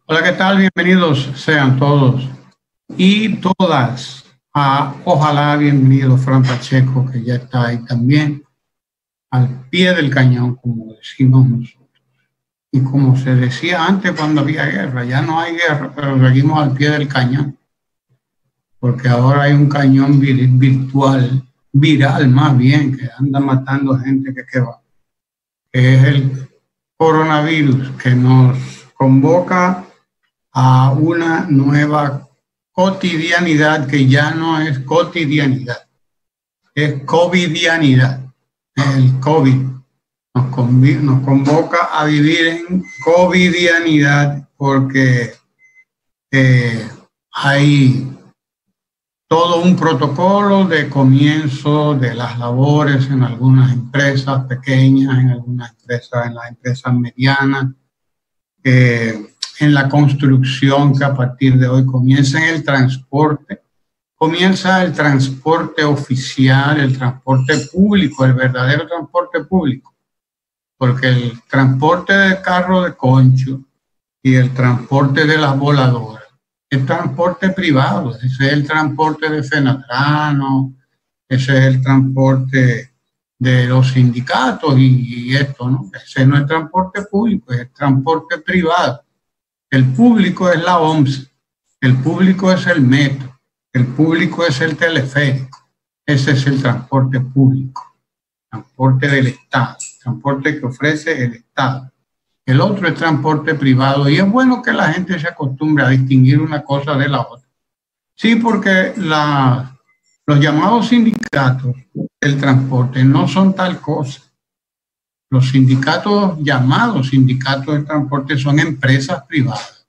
Hola, ¿qué tal? Bienvenidos sean todos y todas a Ojalá, bienvenido Fran Pacheco, que ya está ahí también, al pie del cañón, como decimos nosotros. Y como se decía antes cuando había guerra, ya no hay guerra, pero seguimos al pie del cañón, porque ahora hay un cañón virtual, viral más bien, que anda matando gente que va, que es el coronavirus, que nos convoca a una nueva cotidianidad que ya no es cotidianidad, es covidianidad. El COVID nos convoca a vivir en covidianidad porque hay todo un protocolo de comienzo de las labores en algunas empresas pequeñas, en algunas empresas, en las empresas medianas, en la construcción, que a partir de hoy comienza en el transporte, comienza el transporte oficial, el transporte público, el verdadero transporte público, porque el transporte de carro de concho y el transporte de las voladoras es transporte privado. Ese es el transporte de Fenatrano, ese es el transporte de los sindicatos y esto, ¿no? Ese no es transporte público, es transporte privado. El público es la OMS, el público es el metro, el público es el teleférico. Ese es el transporte público, transporte del Estado, transporte que ofrece el Estado. El otro es transporte privado, y es bueno que la gente se acostumbre a distinguir una cosa de la otra. Sí, porque los llamados sindicatos del transporte no son tal cosa. Los sindicatos, llamados sindicatos del transporte, son empresas privadas.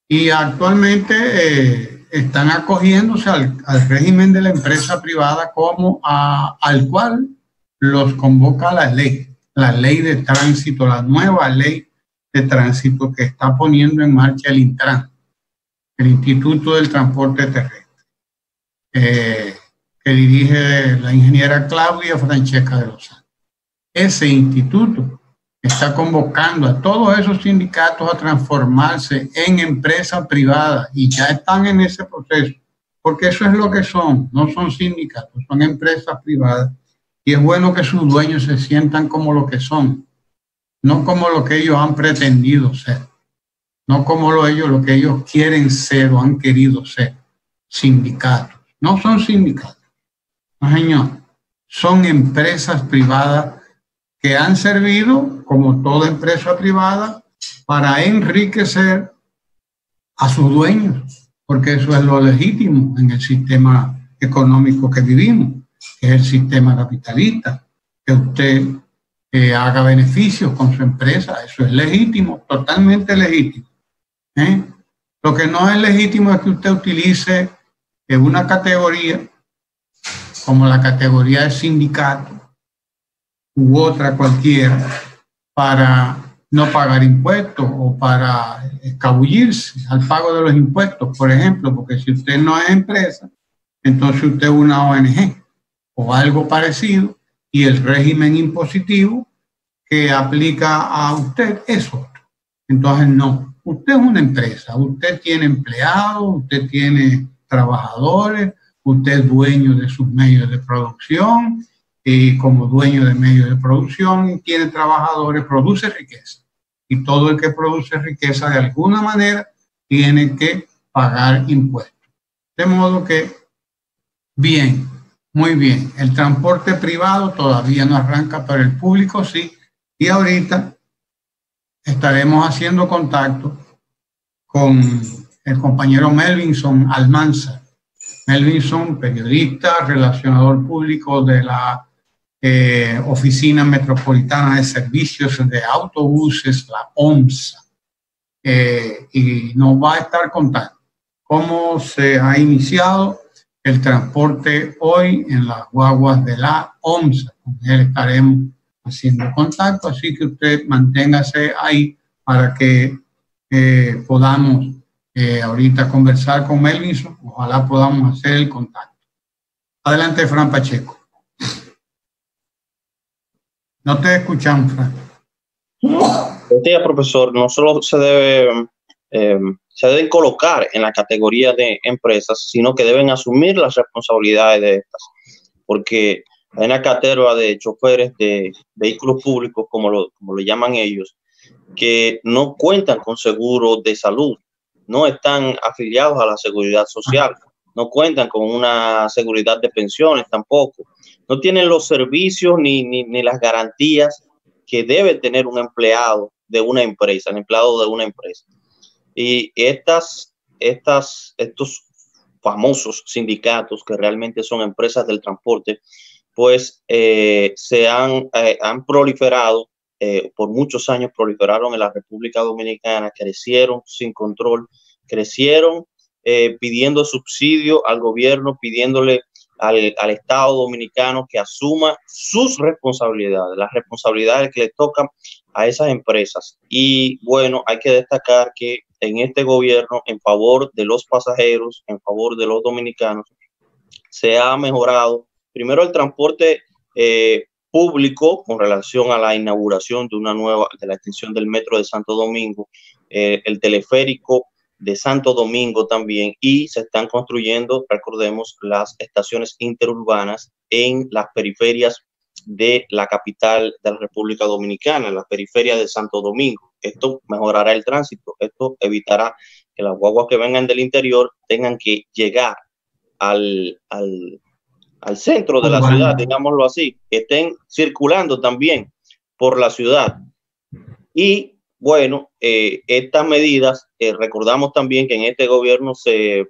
Y actualmente están acogiéndose al régimen de la empresa privada como al cual los convoca la ley de tránsito, la nueva ley de tránsito que está poniendo en marcha el Intran, el Instituto del Transporte Terrestre, que dirige la ingeniera Claudia Francesca de los Santos. Ese instituto está convocando a todos esos sindicatos a transformarse en empresas privadas, y ya están en ese proceso, porque eso es lo que son, no son sindicatos, son empresas privadas, y es bueno que sus dueños se sientan como lo que son, no como lo que ellos han pretendido ser, no como lo que ellos quieren ser o han querido ser, sindicatos. No son sindicatos, no señor, son empresas privadas que han servido, como toda empresa privada, para enriquecer a sus dueños, porque eso es lo legítimo en el sistema económico que vivimos, que es el sistema capitalista, que usted haga beneficios con su empresa. Eso es legítimo, totalmente legítimo. Lo que no es legítimo es que usted utilice una categoría como la categoría de sindicato u otra cualquiera para no pagar impuestos o para escabullirse al pago de los impuestos, por ejemplo, porque si usted no es empresa, entonces usted es una ONG o algo parecido, y el régimen impositivo que aplica a usted es otro. Entonces no, usted es una empresa, usted tiene empleados, usted tiene trabajadores, usted es dueño de sus medios de producción, y como dueño de medios de producción tiene trabajadores, produce riqueza, y todo el que produce riqueza de alguna manera tiene que pagar impuestos. De modo que, bien, muy bien, el transporte privado todavía no arranca, pero el público sí, y ahorita estaremos haciendo contacto con el compañero Melvinson Almanza. Melvinson, periodista, relacionador público de la Oficina Metropolitana de Servicios de Autobuses, la OMSA, y nos va a estar contando cómo se ha iniciado el transporte hoy en las guaguas de la OMSA. Con él estaremos haciendo contacto, así que usted manténgase ahí para que podamos ahorita conversar con Melvinson. Ojalá podamos hacer el contacto. Adelante, Fran Pacheco. No te escuchamos, Fran. Buen día, profesor. No solo se debe se deben colocar en la categoría de empresas, sino que deben asumir las responsabilidades de estas, porque hay una caterva de choferes de vehículos públicos, como lo llaman ellos, que no cuentan con seguro de salud, no están afiliados a la seguridad social, no cuentan con una seguridad de pensiones tampoco, no tienen los servicios ni las garantías que debe tener un empleado de una empresa, el empleado de una empresa. Y estos famosos sindicatos, que realmente son empresas del transporte, pues se han proliferado, por muchos años proliferaron en la República Dominicana, crecieron sin control, crecieron pidiendo subsidio al gobierno, pidiéndole al Estado dominicano que asuma sus responsabilidades, las responsabilidades que le tocan a esas empresas. Y bueno, hay que destacar que en este gobierno, en favor de los pasajeros, en favor de los dominicanos, se ha mejorado primero el transporte público con relación a la inauguración de la extensión del metro de Santo Domingo, el teleférico de Santo Domingo también, y se están construyendo, recordemos, las estaciones interurbanas en las periferias de la capital de la República Dominicana, en la periferia de Santo Domingo. Esto mejorará el tránsito, esto evitará que las guaguas que vengan del interior tengan que llegar al centro de la ciudad, digámoslo así, que estén circulando también por la ciudad. Y bueno, estas medidas, recordamos también que en este gobierno se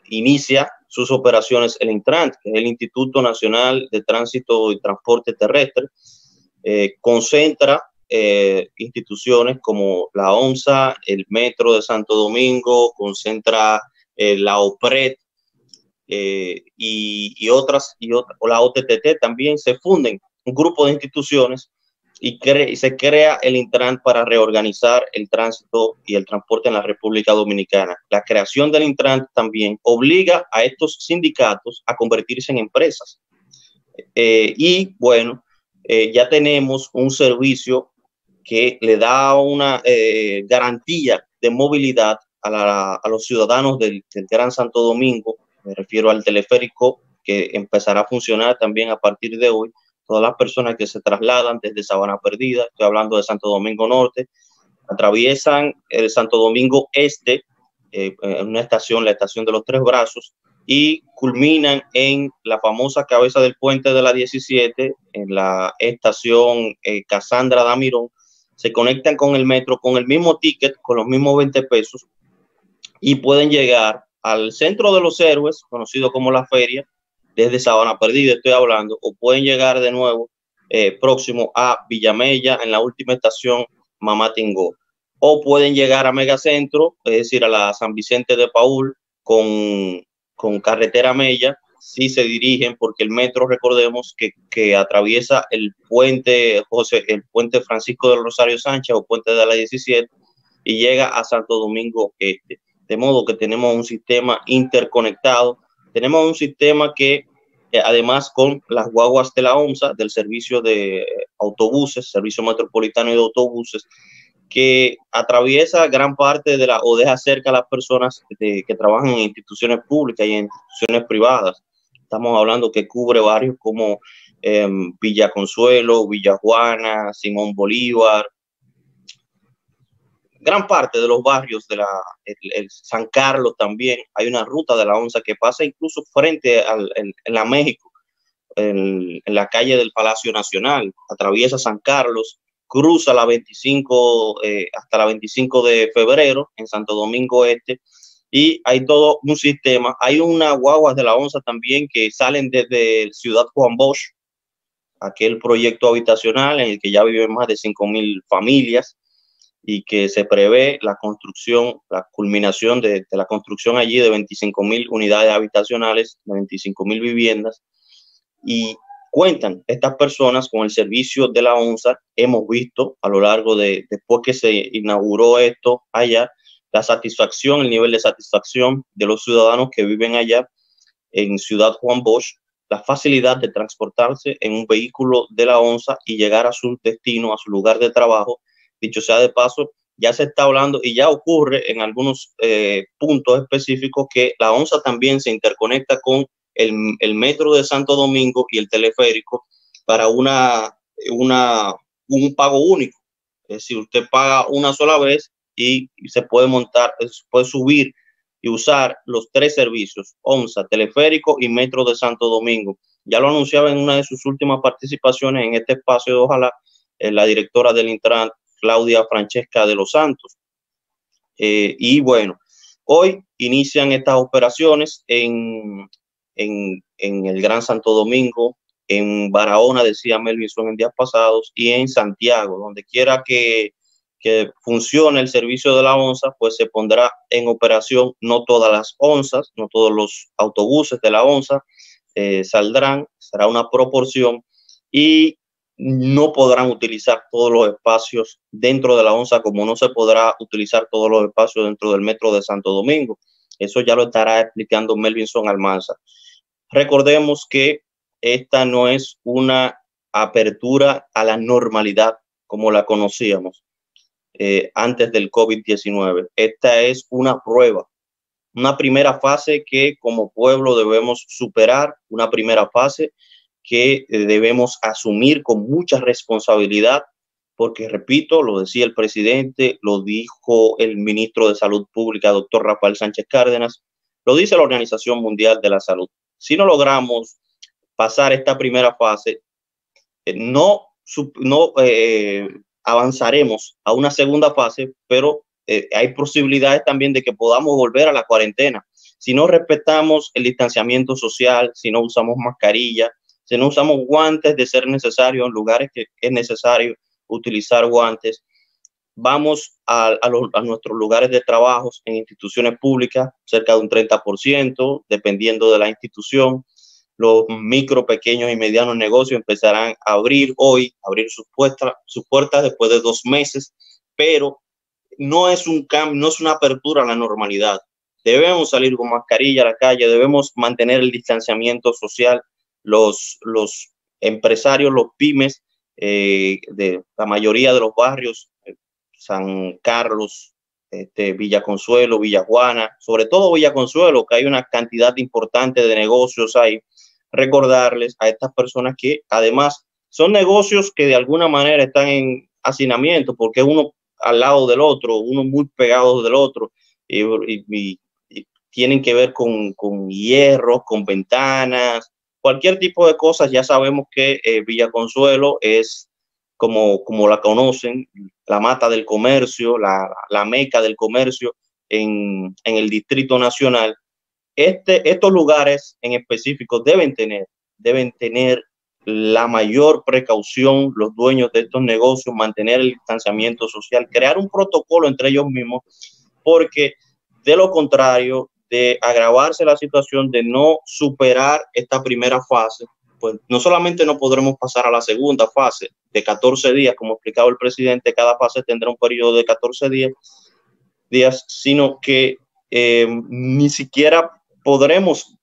inicia sus operaciones el Intran, que es el Instituto Nacional de Tránsito y Transporte Terrestre, concentra instituciones como la ONSA, el Metro de Santo Domingo, concentra la OPRED, y otras, o la OTTT también, se funden un grupo de instituciones y se crea el Intran para reorganizar el tránsito y el transporte en la República Dominicana. La creación del Intran también obliga a estos sindicatos a convertirse en empresas. Y bueno, ya tenemos un servicio que le da una garantía de movilidad a los ciudadanos del Gran Santo Domingo. Me refiero al teleférico, que empezará a funcionar también a partir de hoy. Todas las personas que se trasladan desde Sabana Perdida, estoy hablando de Santo Domingo Norte, atraviesan el Santo Domingo Este, en una estación, la estación de los Tres Brazos, y culminan en la famosa cabeza del puente de la 17, en la estación Casandra Damirón. Se conectan con el metro con el mismo ticket, con los mismos 20 pesos, y pueden llegar al Centro de los Héroes, conocido como la Feria, desde Sabana Perdida estoy hablando, o pueden llegar de nuevo próximo a Villamella, en la última estación Mamá Tingó, o pueden llegar a Megacentro, es decir, a la San Vicente de Paúl, con carretera Mella, si se dirigen, porque el metro, recordemos que atraviesa el puente Francisco del Rosario Sánchez, o puente de la 17, y llega a Santo Domingo Este. De modo que tenemos un sistema interconectado, tenemos un sistema que además con las guaguas de la OMSA, del servicio de autobuses, servicio metropolitano de autobuses, que atraviesa gran parte o deja cerca a las personas que trabajan en instituciones públicas y en instituciones privadas. Estamos hablando que cubre barrios como Villa Consuelo, Villa Juana, Simón Bolívar, gran parte de los barrios de el San Carlos también. Hay una ruta de la ONSA que pasa incluso frente en la México, en la calle del Palacio Nacional, atraviesa San Carlos, cruza la 25 hasta la 25 de febrero en Santo Domingo Este, y hay todo un sistema. Hay unas guaguas de la ONSA también que salen desde Ciudad Juan Bosch, aquel proyecto habitacional en el que ya viven más de 5,000 familias, y que se prevé la construcción, la culminación de la construcción allí de 25,000 unidades habitacionales, de 25,000 viviendas, y cuentan estas personas con el servicio de la ONSA. Hemos visto a lo largo después que se inauguró esto allá, la satisfacción, el nivel de satisfacción de los ciudadanos que viven allá en Ciudad Juan Bosch, la facilidad de transportarse en un vehículo de la ONSA y llegar a su destino, a su lugar de trabajo. Dicho sea de paso, ya se está hablando y ya ocurre en algunos puntos específicos que la ONSA también se interconecta con el metro de Santo Domingo y el teleférico para un pago único. Es decir, usted paga una sola vez y se puede montar, puede subir y usar los tres servicios, ONSA, teleférico y metro de Santo Domingo. Ya lo anunciaba en una de sus últimas participaciones en este espacio de Ojalá, la directora del Intran, Claudia Francesca de los Santos. Y bueno, hoy inician estas operaciones en el Gran Santo Domingo, en Barahona, decía Melvin en días pasados, y en Santiago, donde quiera que funcione el servicio de la ONSA, pues se pondrá en operación. No todas las ONSAs, no todos los autobuses de la ONSA saldrán, será una proporción, y no podrán utilizar todos los espacios dentro de la ONSA, como no se podrá utilizar todos los espacios dentro del metro de Santo Domingo. Eso ya lo estará explicando Melvinson Almanza. Recordemos que esta no es una apertura a la normalidad como la conocíamos antes del COVID-19. Esta es una prueba, una primera fase que como pueblo debemos superar, una primera fase que debemos asumir con mucha responsabilidad, porque repito, lo decía el presidente, lo dijo el ministro de Salud Pública, doctor Rafael Sánchez Cárdenas, lo dice la Organización Mundial de la Salud. Si no logramos pasar esta primera fase, no avanzaremos a una segunda fase, pero hay posibilidades también de que podamos volver a la cuarentena. Si no respetamos el distanciamiento social, si no usamos mascarilla, si no usamos guantes de ser necesario en lugares que es necesario utilizar guantes, vamos a nuestros lugares de trabajo en instituciones públicas, cerca de un 30%, dependiendo de la institución. Los micro, pequeños y medianos negocios empezarán a abrir sus puertas después de 2 meses, pero no es un cambio, no es una apertura a la normalidad. Debemos salir con mascarilla a la calle, debemos mantener el distanciamiento social. Los empresarios, los pymes de la mayoría de los barrios, San Carlos, Villa Consuelo, Villa Juana, sobre todo Villa Consuelo, que hay una cantidad importante de negocios ahí. Recordarles a estas personas que además son negocios que de alguna manera están en hacinamiento, porque uno al lado del otro, uno muy pegado del otro, y tienen que ver con hierros, con ventanas, cualquier tipo de cosas. Ya sabemos que Villa Consuelo es, como la conocen, la mata del comercio, la meca del comercio en el Distrito Nacional. Estos lugares en específico deben tener la mayor precaución, los dueños de estos negocios, mantener el distanciamiento social, crear un protocolo entre ellos mismos, porque de lo contrario, de agravarse la situación, de no superar esta primera fase, pues no solamente no podremos pasar a la segunda fase de 14 días, como explicaba el presidente, cada fase tendrá un periodo de 14 días, sino que ni siquiera podremos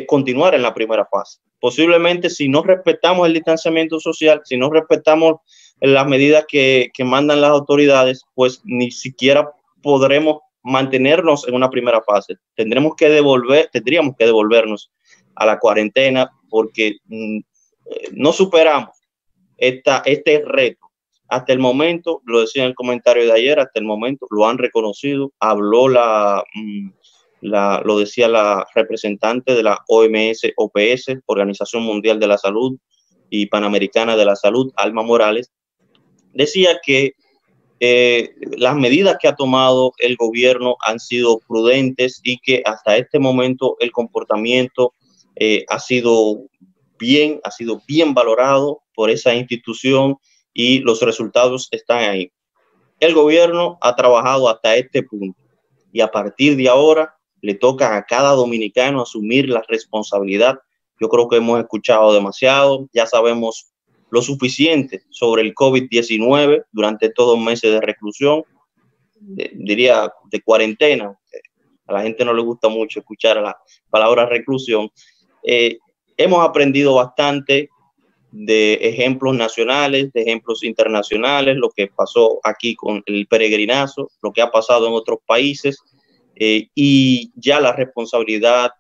continuar en la primera fase. Posiblemente, si no respetamos el distanciamiento social, si no respetamos las medidas que mandan las autoridades, pues ni siquiera podremos mantenernos en una primera fase. Tendríamos que devolvernos a la cuarentena, porque no superamos este reto. Hasta el momento, lo decía en el comentario de ayer, hasta el momento lo han reconocido. Habló lo decía la representante de la OMS, Organización Mundial de la Salud y Panamericana de la Salud, Alma Morales, decía que las medidas que ha tomado el gobierno han sido prudentes y que hasta este momento el comportamiento ha sido bien valorado por esa institución y los resultados están ahí. El gobierno ha trabajado hasta este punto y a partir de ahora le toca a cada dominicano asumir la responsabilidad. Yo creo que hemos escuchado demasiado, ya sabemos lo suficiente sobre el COVID-19 durante estos 2 meses de reclusión, diría de cuarentena. A la gente no le gusta mucho escuchar la palabra reclusión. Hemos aprendido bastante. de ejemplos nacionales, de ejemplos internacionales, lo que pasó aquí con el peregrinazo, lo que ha pasado en otros países, y ya la responsabilidad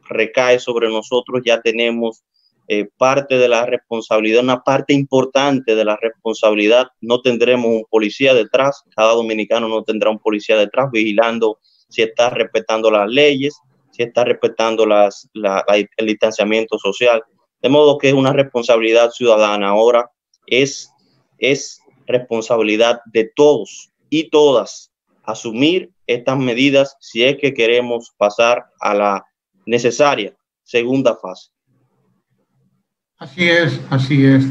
recae sobre nosotros. Ya tenemos parte de la responsabilidad, una parte importante de la responsabilidad. No tendremos un policía detrás, cada dominicano no tendrá un policía detrás vigilando si está respetando las leyes, si está respetando el distanciamiento social. De modo que es una responsabilidad ciudadana. Ahora es responsabilidad de todos y todas asumir estas medidas si es que queremos pasar a la necesaria segunda fase. Así es, así es.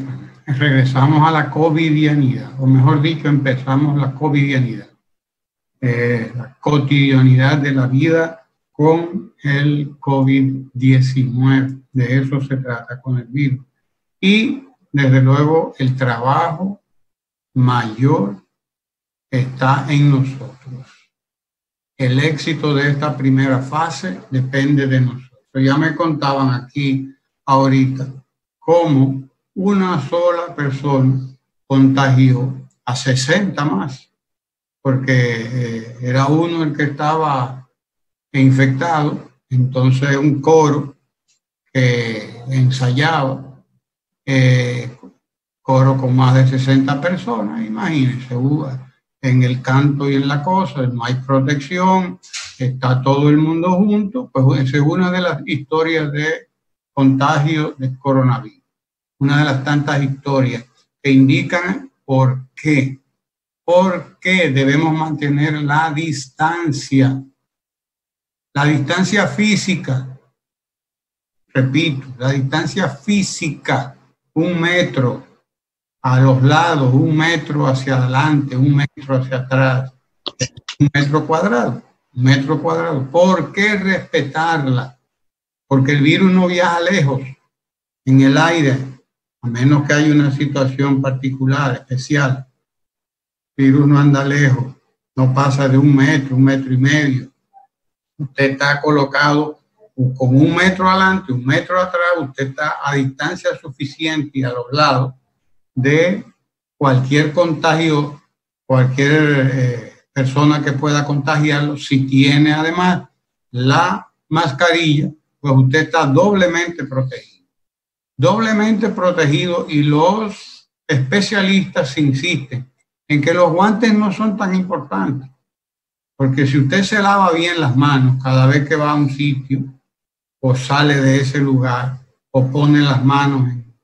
Regresamos a la covidianidad, o mejor dicho, empezamos la covidianidad. La cotidianidad de la vida con el COVID-19. De eso se trata con el virus. Y, desde luego, el trabajo mayor está en nosotros. El éxito de esta primera fase depende de nosotros. Ya me contaban aquí ahorita cómo una sola persona contagió a 60 más, porque era uno el que estaba infectado. Entonces un coro que ensayaba, coro con más de 60 personas, imagínense, en el canto y en la cosa, no hay protección, está todo el mundo junto. Pues esa es una de las historias de contagio de coronavirus, una de las tantas historias que indican por qué debemos mantener la distancia física. Repito, la distancia física, 1 metro a los lados, 1 metro hacia adelante, 1 metro hacia atrás, 1 metro cuadrado, 1 metro cuadrado. ¿Por qué respetarla? Porque el virus no viaja lejos en el aire, a menos que haya una situación particular, especial. El virus no anda lejos, no pasa de 1 metro, 1 metro y medio. Usted está colocado con 1 metro adelante, 1 metro atrás, usted está a distancia suficiente y a los lados de cualquier contagio, cualquier persona que pueda contagiarlo. Si tiene además la mascarilla, pues usted está doblemente protegido, y los especialistas insisten en que los guantes no son tan importantes, porque si usted se lava bien las manos cada vez que va a un sitio o sale de ese lugar o pone las manos en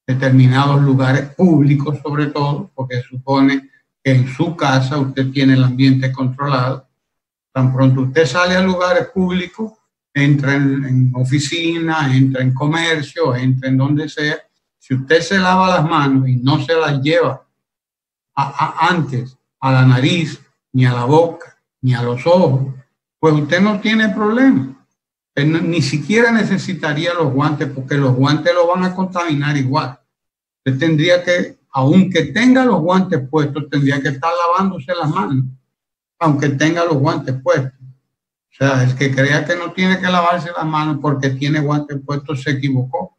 determinados lugares públicos, sobre todo, porque supone que en su casa usted tiene el ambiente controlado. Tan pronto usted sale a lugares públicos, entra en oficina, entra en comercio, entra en donde sea. Si usted se lava las manos y no se las lleva antes a la nariz, ni a la boca, ni a los ojos, pues usted no tiene problema. Ni siquiera necesitaría los guantes, porque los guantes lo van a contaminar igual. Usted tendría que, aunque tenga los guantes puestos, tendría que estar lavándose las manos, aunque tenga los guantes puestos. O sea, el que crea que no tiene que lavarse las manos porque tiene guantes puestos se equivocó.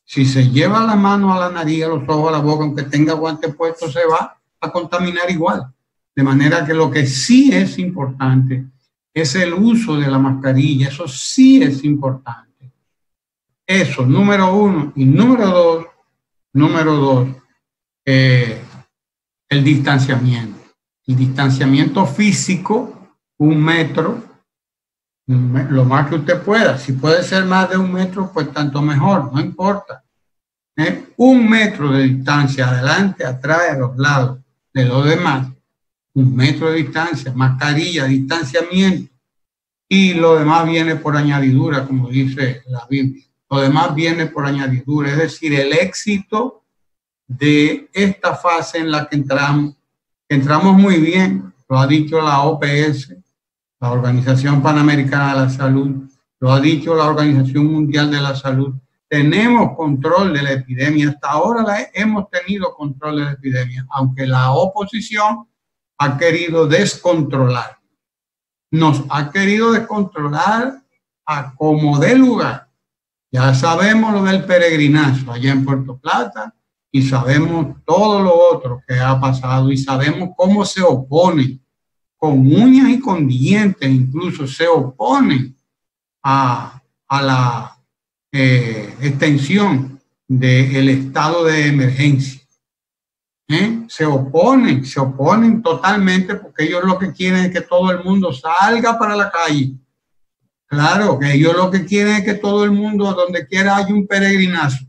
Si se lleva la mano a la nariz, a los ojos, a la boca, aunque tenga guantes puestos, se va a contaminar igual. De manera que lo que sí es importante es el uso de la mascarilla. Eso sí es importante. Eso, número 1. Y número dos, el distanciamiento. El distanciamiento físico, 1 metro, lo más que usted pueda. Si puede ser más de 1 metro, pues tanto mejor, no importa. 1 metro de distancia, adelante, atrás, a los lados de los demás. 1 metro de distancia, mascarilla, distanciamiento. Y lo demás viene por añadidura, como dice la Biblia. Lo demás viene por añadidura, es decir, el éxito de esta fase en la que entramos muy bien, lo ha dicho la OPS, la Organización Panamericana de la Salud, lo ha dicho la Organización Mundial de la Salud. Tenemos control de la epidemia, hasta ahora hemos tenido control de la epidemia, aunque la oposición ha querido descontrolar. Nos ha querido descontrolar a como dé lugar. Ya sabemos lo del peregrinazo allá en Puerto Plata y sabemos todo lo otro que ha pasado y sabemos cómo se oponen con uñas y con dientes, incluso se oponen a la extensión del estado de emergencia. Se oponen totalmente porque ellos lo que quieren es que todo el mundo salga para la calle. Claro, que ellos lo que quieren es que todo el mundo, donde quiera haya un peregrinazo,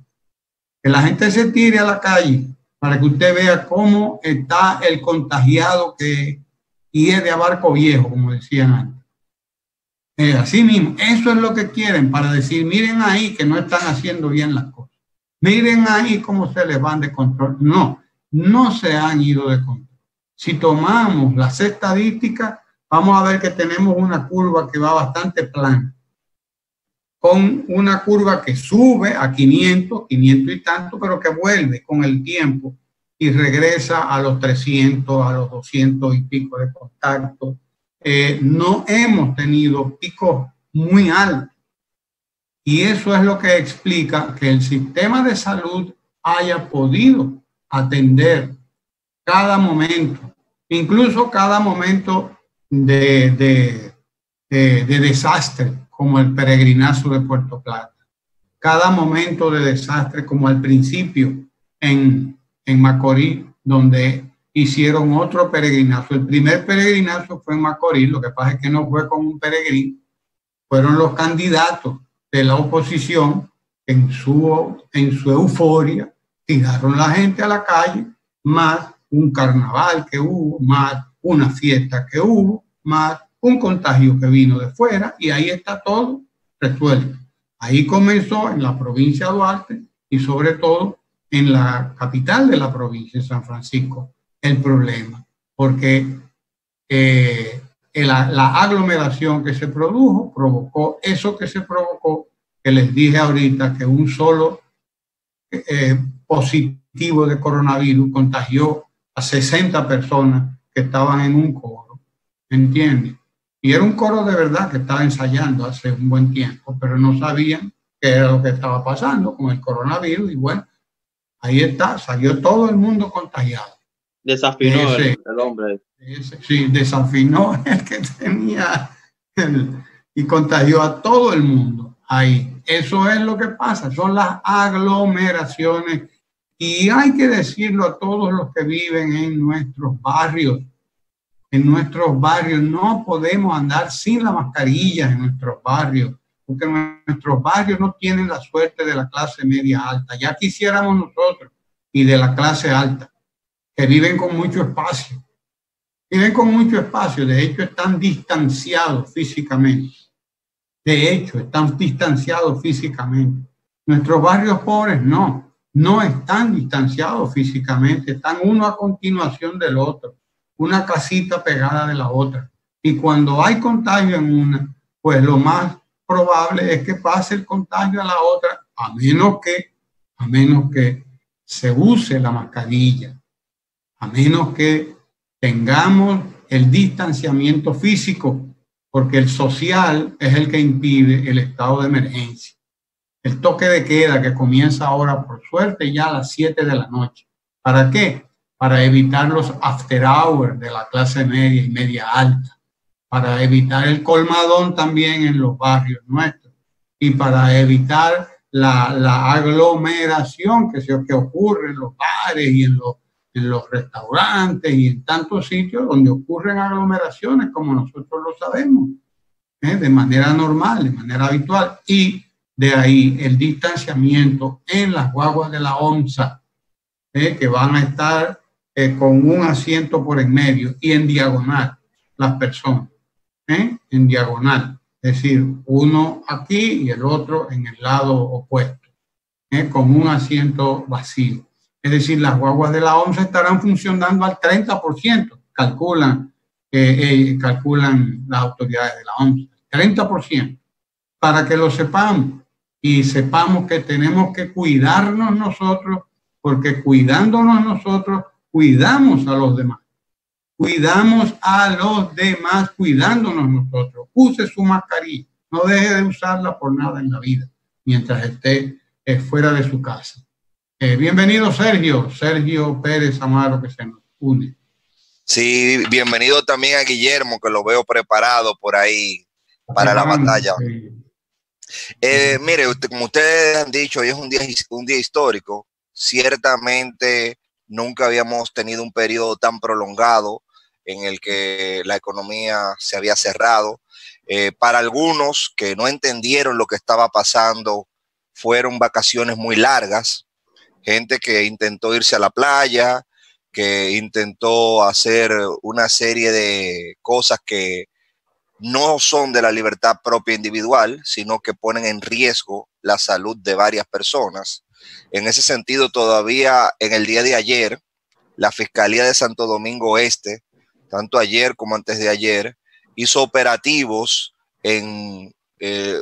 que la gente se tire a la calle para que usted vea cómo está el contagiado y es de Abarco Viejo, como decían antes. Así mismo, eso es lo que quieren para decir, miren ahí que no están haciendo bien las cosas. Miren ahí cómo se les van de control. No se han ido de control. Si tomamos las estadísticas, vamos a ver que tenemos una curva que va bastante plana, con una curva que sube a 500 y tanto, pero que vuelve con el tiempo y regresa a los 300, a los 200 y pico de contactos. No hemos tenido picos muy altos. Y eso es lo que explica que el sistema de salud haya podido atender cada momento, incluso cada momento de desastre, como el peregrinazo de Puerto Plata, cada momento de desastre, como al principio en Macorís, donde hicieron otro peregrinazo. El primer peregrinazo fue en Macorís, lo que pasa es que no fue con un peregrino, fueron los candidatos de la oposición en su euforia, tiraron la gente a la calle, más un carnaval que hubo, más una fiesta que hubo, más un contagio que vino de fuera, y ahí está todo resuelto. Ahí comenzó en la provincia de Duarte y sobre todo en la capital de la provincia, San Francisco, el problema, porque la aglomeración que se produjo provocó eso que se provocó, que les dije ahorita, que un solo positivo de coronavirus contagió a 60 personas que estaban en un coro, ¿entiendes? Y era un coro de verdad que estaba ensayando hace un buen tiempo, pero no sabían qué era lo que estaba pasando con el coronavirus y bueno, ahí está, salió todo el mundo contagiado. Desafinó el hombre. Sí, desafinó el que tenía y contagió a todo el mundo ahí. Eso es lo que pasa, son las aglomeraciones y hay que decirlo a todos los que viven en nuestros barrios. En nuestros barrios no podemos andar sin la mascarilla en nuestros barrios, porque nuestros barrios no tienen la suerte de la clase media alta. Ya quisiéramos nosotros y de la clase alta, que viven con mucho espacio. Viven con mucho espacio, de hecho están distanciados físicamente. Nuestros barrios pobres no están distanciados físicamente, están uno a continuación del otro, una casita pegada de la otra. Y cuando hay contagio en una, pues lo más probable es que pase el contagio a la otra, a menos que se use la mascarilla, a menos que tengamos el distanciamiento físico, porque el social es el que impide el estado de emergencia. El toque de queda que comienza ahora, por suerte, ya a las 7 de la noche. ¿Para qué? Para evitar los after hours de la clase media y media alta, para evitar el colmadón también en los barrios nuestros y para evitar la aglomeración que ocurre en los bares y en los restaurantes y en tantos sitios donde ocurren aglomeraciones como nosotros lo sabemos, de manera normal, de manera habitual. Y de ahí el distanciamiento en las guaguas de la OMSA, que van a estar con un asiento por en medio y en diagonal las personas, en diagonal, es decir, uno aquí y el otro en el lado opuesto, con un asiento vacío. Es decir, las guaguas de la OMSA estarán funcionando al 30%, calculan las autoridades de la OMSA, 30%, para que lo sepamos y sepamos que tenemos que cuidarnos nosotros, porque cuidándonos nosotros, cuidamos a los demás. Cuidamos a los demás cuidándonos nosotros. Use su mascarilla, no deje de usarla por nada en la vida. mientras esté fuera de su casa. Bienvenido Sergio Pérez Amaro, que se nos une. Sí, bienvenido también a Guillermo, que lo veo preparado por ahí para la batalla. Mire, como ustedes han dicho, hoy es un día histórico. Ciertamente nunca habíamos tenido un periodo tan prolongado en el que la economía se había cerrado. Para algunos que no entendieron lo que estaba pasando, fueron vacaciones muy largas. Gente que intentó irse a la playa, que intentó hacer una serie de cosas que no son de la libertad propia individual, sino que ponen en riesgo la salud de varias personas. En ese sentido, todavía en el día de ayer, la Fiscalía de Santo Domingo Este, tanto ayer como antes de ayer, hizo operativos en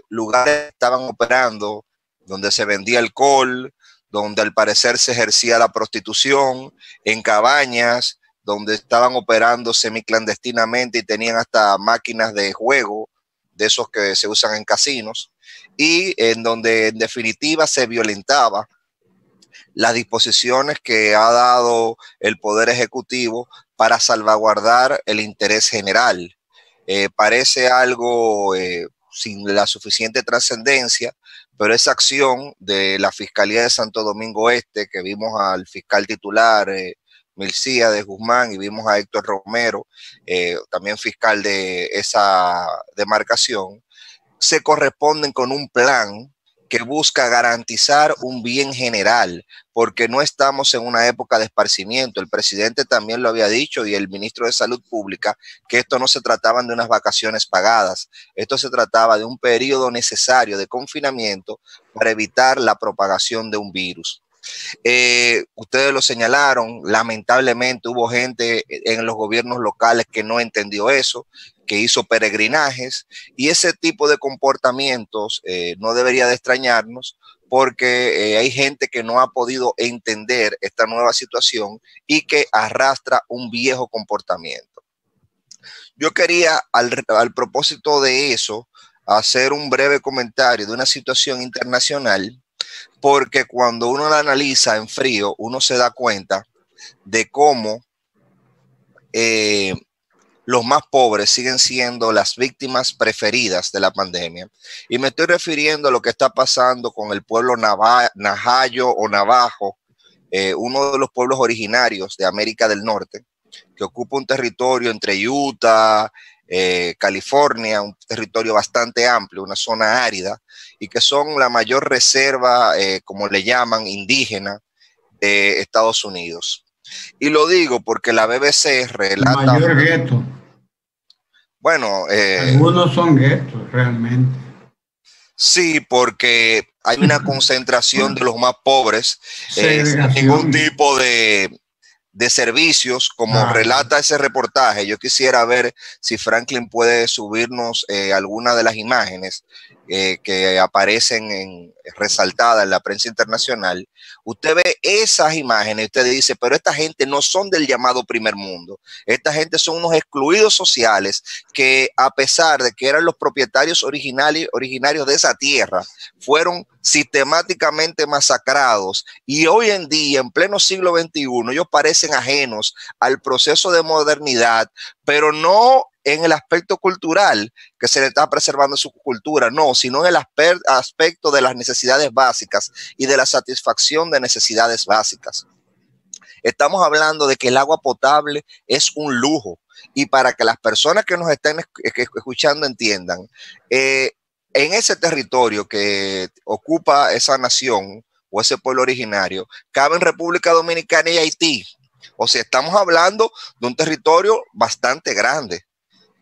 lugares que estaban operando, donde se vendía alcohol, donde al parecer se ejercía la prostitución, en cabañas, donde estaban operando semiclandestinamente y tenían hasta máquinas de juego, de esos que se usan en casinos, y en donde en definitiva se violentaba las disposiciones que ha dado el Poder Ejecutivo para salvaguardar el interés general. Parece algo sin la suficiente trascendencia, pero esa acción de la Fiscalía de Santo Domingo Este, que vimos al fiscal titular Milcía de Guzmán y vimos a Héctor Romero, también fiscal de esa demarcación, se corresponden con un plan que busca garantizar un bien general, porque no estamos en una época de esparcimiento. El presidente también lo había dicho y el ministro de Salud Pública, que esto no se trataba de unas vacaciones pagadas, esto se trataba de un periodo necesario de confinamiento para evitar la propagación de un virus. Ustedes lo señalaron, lamentablemente hubo gente en los gobiernos locales que no entendió eso, que hizo peregrinajes, y ese tipo de comportamientos no debería de extrañarnos, porque hay gente que no ha podido entender esta nueva situación y que arrastra un viejo comportamiento. Yo quería, al propósito de eso, hacer un breve comentario de una situación internacional, porque cuando uno la analiza en frío, uno se da cuenta de cómo los más pobres siguen siendo las víctimas preferidas de la pandemia. Y me estoy refiriendo a lo que está pasando con el pueblo najayo o navajo, uno de los pueblos originarios de América del Norte, que ocupa un territorio entre Utah, California, un territorio bastante amplio, una zona árida, y que son la mayor reserva, como le llaman, indígena de Estados Unidos. Y lo digo porque la BBC relata... El mayor gueto. Bueno, algunos son guetos realmente. Sí, porque hay una concentración de los más pobres, sin ningún tipo de servicios, como relata ese reportaje. Yo quisiera ver si Franklin puede subirnos alguna de las imágenes que aparecen resaltadas en la prensa internacional. Usted ve esas imágenes y usted dice, pero esta gente no son del llamado primer mundo. Esta gente son unos excluidos sociales que, a pesar de que eran los propietarios originarios de esa tierra, fueron sistemáticamente masacrados, y hoy en día, en pleno siglo XXI, ellos parecen ajenos al proceso de modernidad, pero no en el aspecto cultural, que se le está preservando su cultura, no, sino en el aspecto de las necesidades básicas y de la satisfacción de necesidades básicas. Estamos hablando de que el agua potable es un lujo, y para que las personas que nos estén escuchando entiendan, en ese territorio que ocupa esa nación o ese pueblo originario, caben República Dominicana y Haití. O sea, estamos hablando de un territorio bastante grande,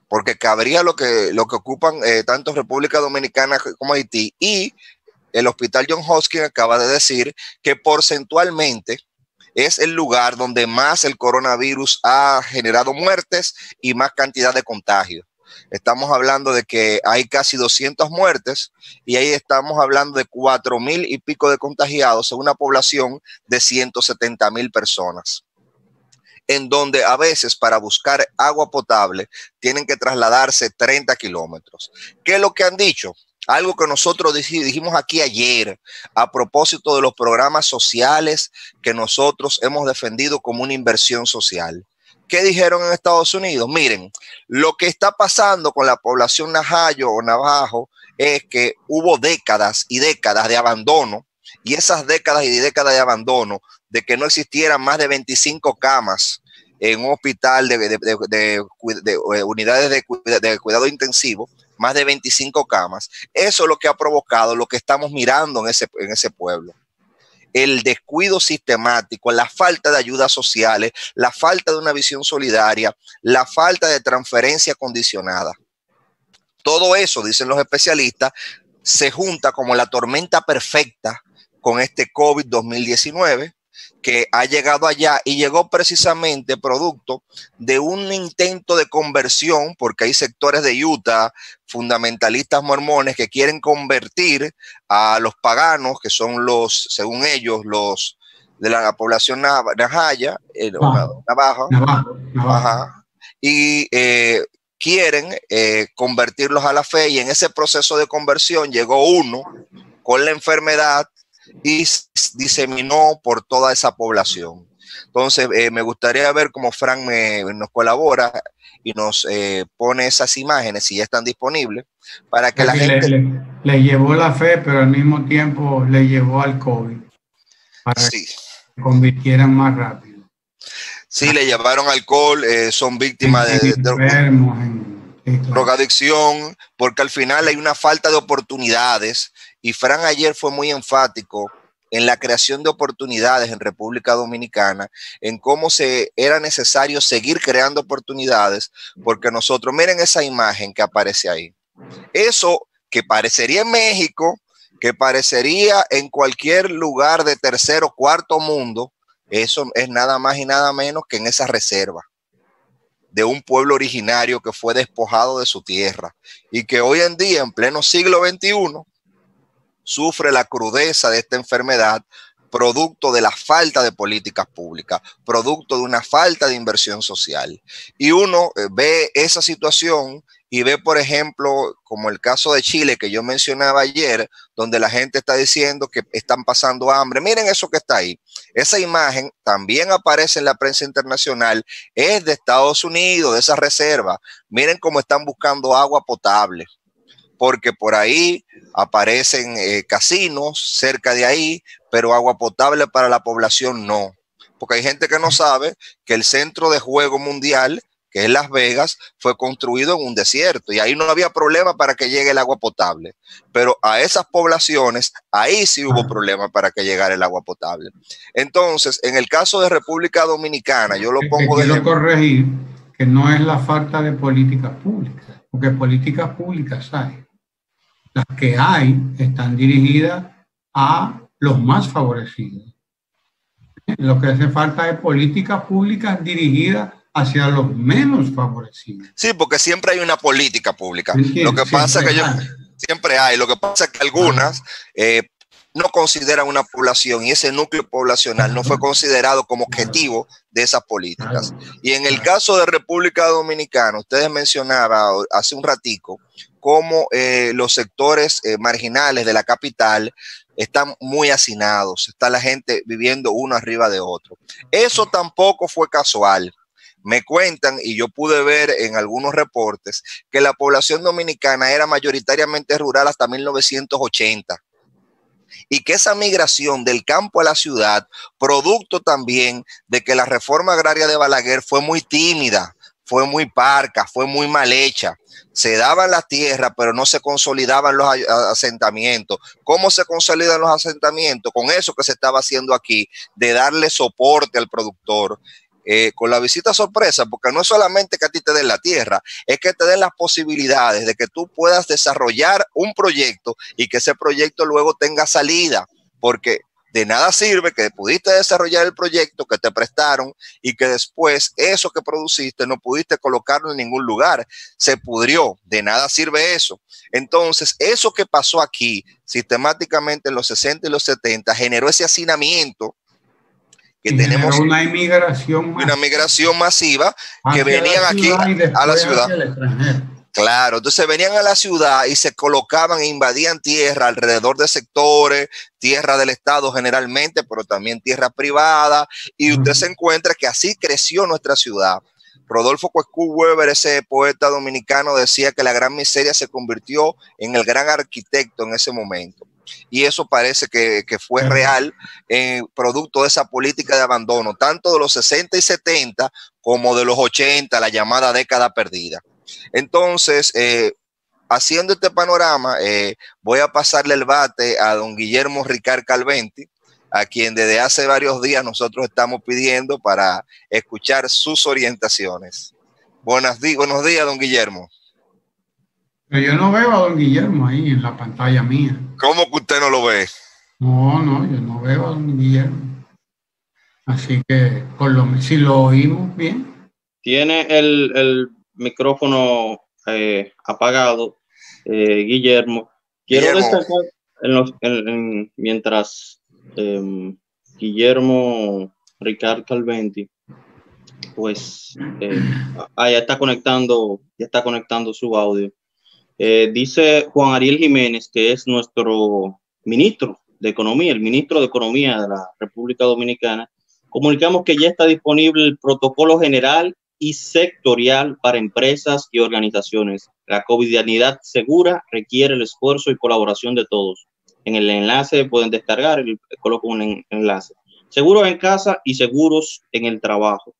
porque cabría lo que ocupan tanto República Dominicana como Haití. Y el Hospital John Hopkins acaba de decir que porcentualmente es el lugar donde más el coronavirus ha generado muertes y más cantidad de contagios. Estamos hablando de que hay casi 200 muertes, y ahí estamos hablando de 4,000 y pico de contagiados en una población de 170,000 personas, en donde a veces para buscar agua potable tienen que trasladarse 30 kilómetros. ¿Qué es lo que han dicho? algo que nosotros dijimos aquí ayer a propósito de los programas sociales que nosotros hemos defendido como una inversión social. ¿Qué dijeron en Estados Unidos? Miren, lo que está pasando con la población najayo o navajo es que hubo décadas y décadas de abandono, y esas décadas y décadas de abandono, de que no existieran más de 25 camas en un hospital de unidades de cuidado intensivo, más de 25 camas. Eso es lo que ha provocado lo que estamos mirando en ese pueblo. El descuido sistemático, la falta de ayudas sociales, la falta de una visión solidaria, la falta de transferencia condicionada. Todo eso, dicen los especialistas, se junta como la tormenta perfecta con este COVID 2019, que ha llegado allá y llegó precisamente producto de un intento de conversión, porque hay sectores de Utah, fundamentalistas mormones, que quieren convertir a los paganos, que son los, según ellos, los de la población navaja, y quieren convertirlos a la fe, y en ese proceso de conversión llegó uno con la enfermedad y diseminó por toda esa población. Entonces, me gustaría ver cómo Frank nos colabora y nos pone esas imágenes, si ya están disponibles, para que la gente... Le llevó la fe, pero al mismo tiempo le llevó al COVID, para que se convirtieran más rápido. Sí, le llevaron alcohol, son víctimas de drogadicción, porque al final hay una falta de oportunidades. Y Fran ayer fue muy enfático en la creación de oportunidades en República Dominicana, en cómo era necesario seguir creando oportunidades, porque nosotros, miren esa imagen que aparece ahí. Eso que parecería en México, que parecería en cualquier lugar de tercer o cuarto mundo, eso es nada más y nada menos que en esa reserva de un pueblo originario que fue despojado de su tierra y que hoy en día, en pleno siglo XXI, sufre la crudeza de esta enfermedad, producto de la falta de políticas públicas, producto de una falta de inversión social. Y uno ve esa situación y ve, por ejemplo, como el caso de Chile que yo mencionaba ayer, donde la gente está diciendo que están pasando hambre. Miren eso que está ahí. Esa imagen también aparece en la prensa internacional, es de Estados Unidos, de esa reserva. Miren cómo están buscando agua potable, porque por ahí aparecen casinos cerca de ahí, pero agua potable para la población no. Porque hay gente que no sabe que el centro de juego mundial, que es Las Vegas, fue construido en un desierto y ahí no había problema para que llegue el agua potable. Pero a esas poblaciones, ahí sí hubo problema para que llegara el agua potable. Entonces, en el caso de República Dominicana, yo lo pongo de ejemplo. Quiero corregir que no es la falta de políticas públicas, porque políticas públicas hay. Las que hay están dirigidas a los más favorecidos. Lo que hace falta es políticas públicas dirigidas hacia los menos favorecidos. Sí, porque siempre hay una política pública. Lo que pasa es que siempre hay. Lo que pasa es que algunas no consideran una población y ese núcleo poblacional no fue considerado como objetivo de esas políticas. Y en el caso de República Dominicana, ustedes mencionaban hace un ratico cómo los sectores marginales de la capital están muy hacinados, está la gente viviendo uno arriba de otro. Eso tampoco fue casual. Me cuentan, y yo pude ver en algunos reportes, que la población dominicana era mayoritariamente rural hasta 1980. Y que esa migración del campo a la ciudad, producto también de que la reforma agraria de Balaguer fue muy tímida, fue muy parca, fue muy mal hecha. Se daban las tierras, pero no se consolidaban los asentamientos. ¿Cómo se consolidan los asentamientos? Con eso que se estaba haciendo aquí, de darle soporte al productor. Con la visita sorpresa, porque no es solamente que a ti te den la tierra, es que te den las posibilidades de que tú puedas desarrollar un proyecto y que ese proyecto luego tenga salida, porque de nada sirve que pudiste desarrollar el proyecto que te prestaron y que después eso que produciste no pudiste colocarlo en ningún lugar, se pudrió, de nada sirve eso. Entonces, eso que pasó aquí sistemáticamente en los 60 y los 70 generó ese hacinamiento que tenemos, una migración masiva que venían aquí a la ciudad. Claro, entonces venían a la ciudad y se colocaban e invadían tierra alrededor de sectores, tierra del Estado generalmente, pero también tierra privada, y usted se encuentra que así creció nuestra ciudad. Rodolfo Cuescu Weber, ese poeta dominicano, decía que la gran miseria se convirtió en el gran arquitecto en ese momento. Y eso parece que fue real, producto de esa política de abandono, tanto de los 60 y 70 como de los 80, la llamada década perdida. Entonces, haciendo este panorama, voy a pasarle el bate a don Guillermo Ricard Calventi, a quien desde hace varios días nosotros estamos pidiendo para escuchar sus orientaciones. Buenos días, don Guillermo. Pero yo no veo a don Guillermo ahí en la pantalla mía. ¿Cómo que usted no lo ve? No, yo no veo a don Guillermo. Así que, si lo oímos bien. Tiene el micrófono apagado, Guillermo. Quiero destacar mientras Guillermo Ricard Calventi, pues ya está conectando su audio. Dice Juan Ariel Jiménez, que es nuestro ministro de Economía, el ministro de Economía de la República Dominicana. Comunicamos que ya está disponible el protocolo general y sectorial para empresas y organizaciones. La covidianidad segura requiere el esfuerzo y colaboración de todos. En el enlace pueden descargar, coloco un enlace. Seguros en casa y seguros en el trabajo.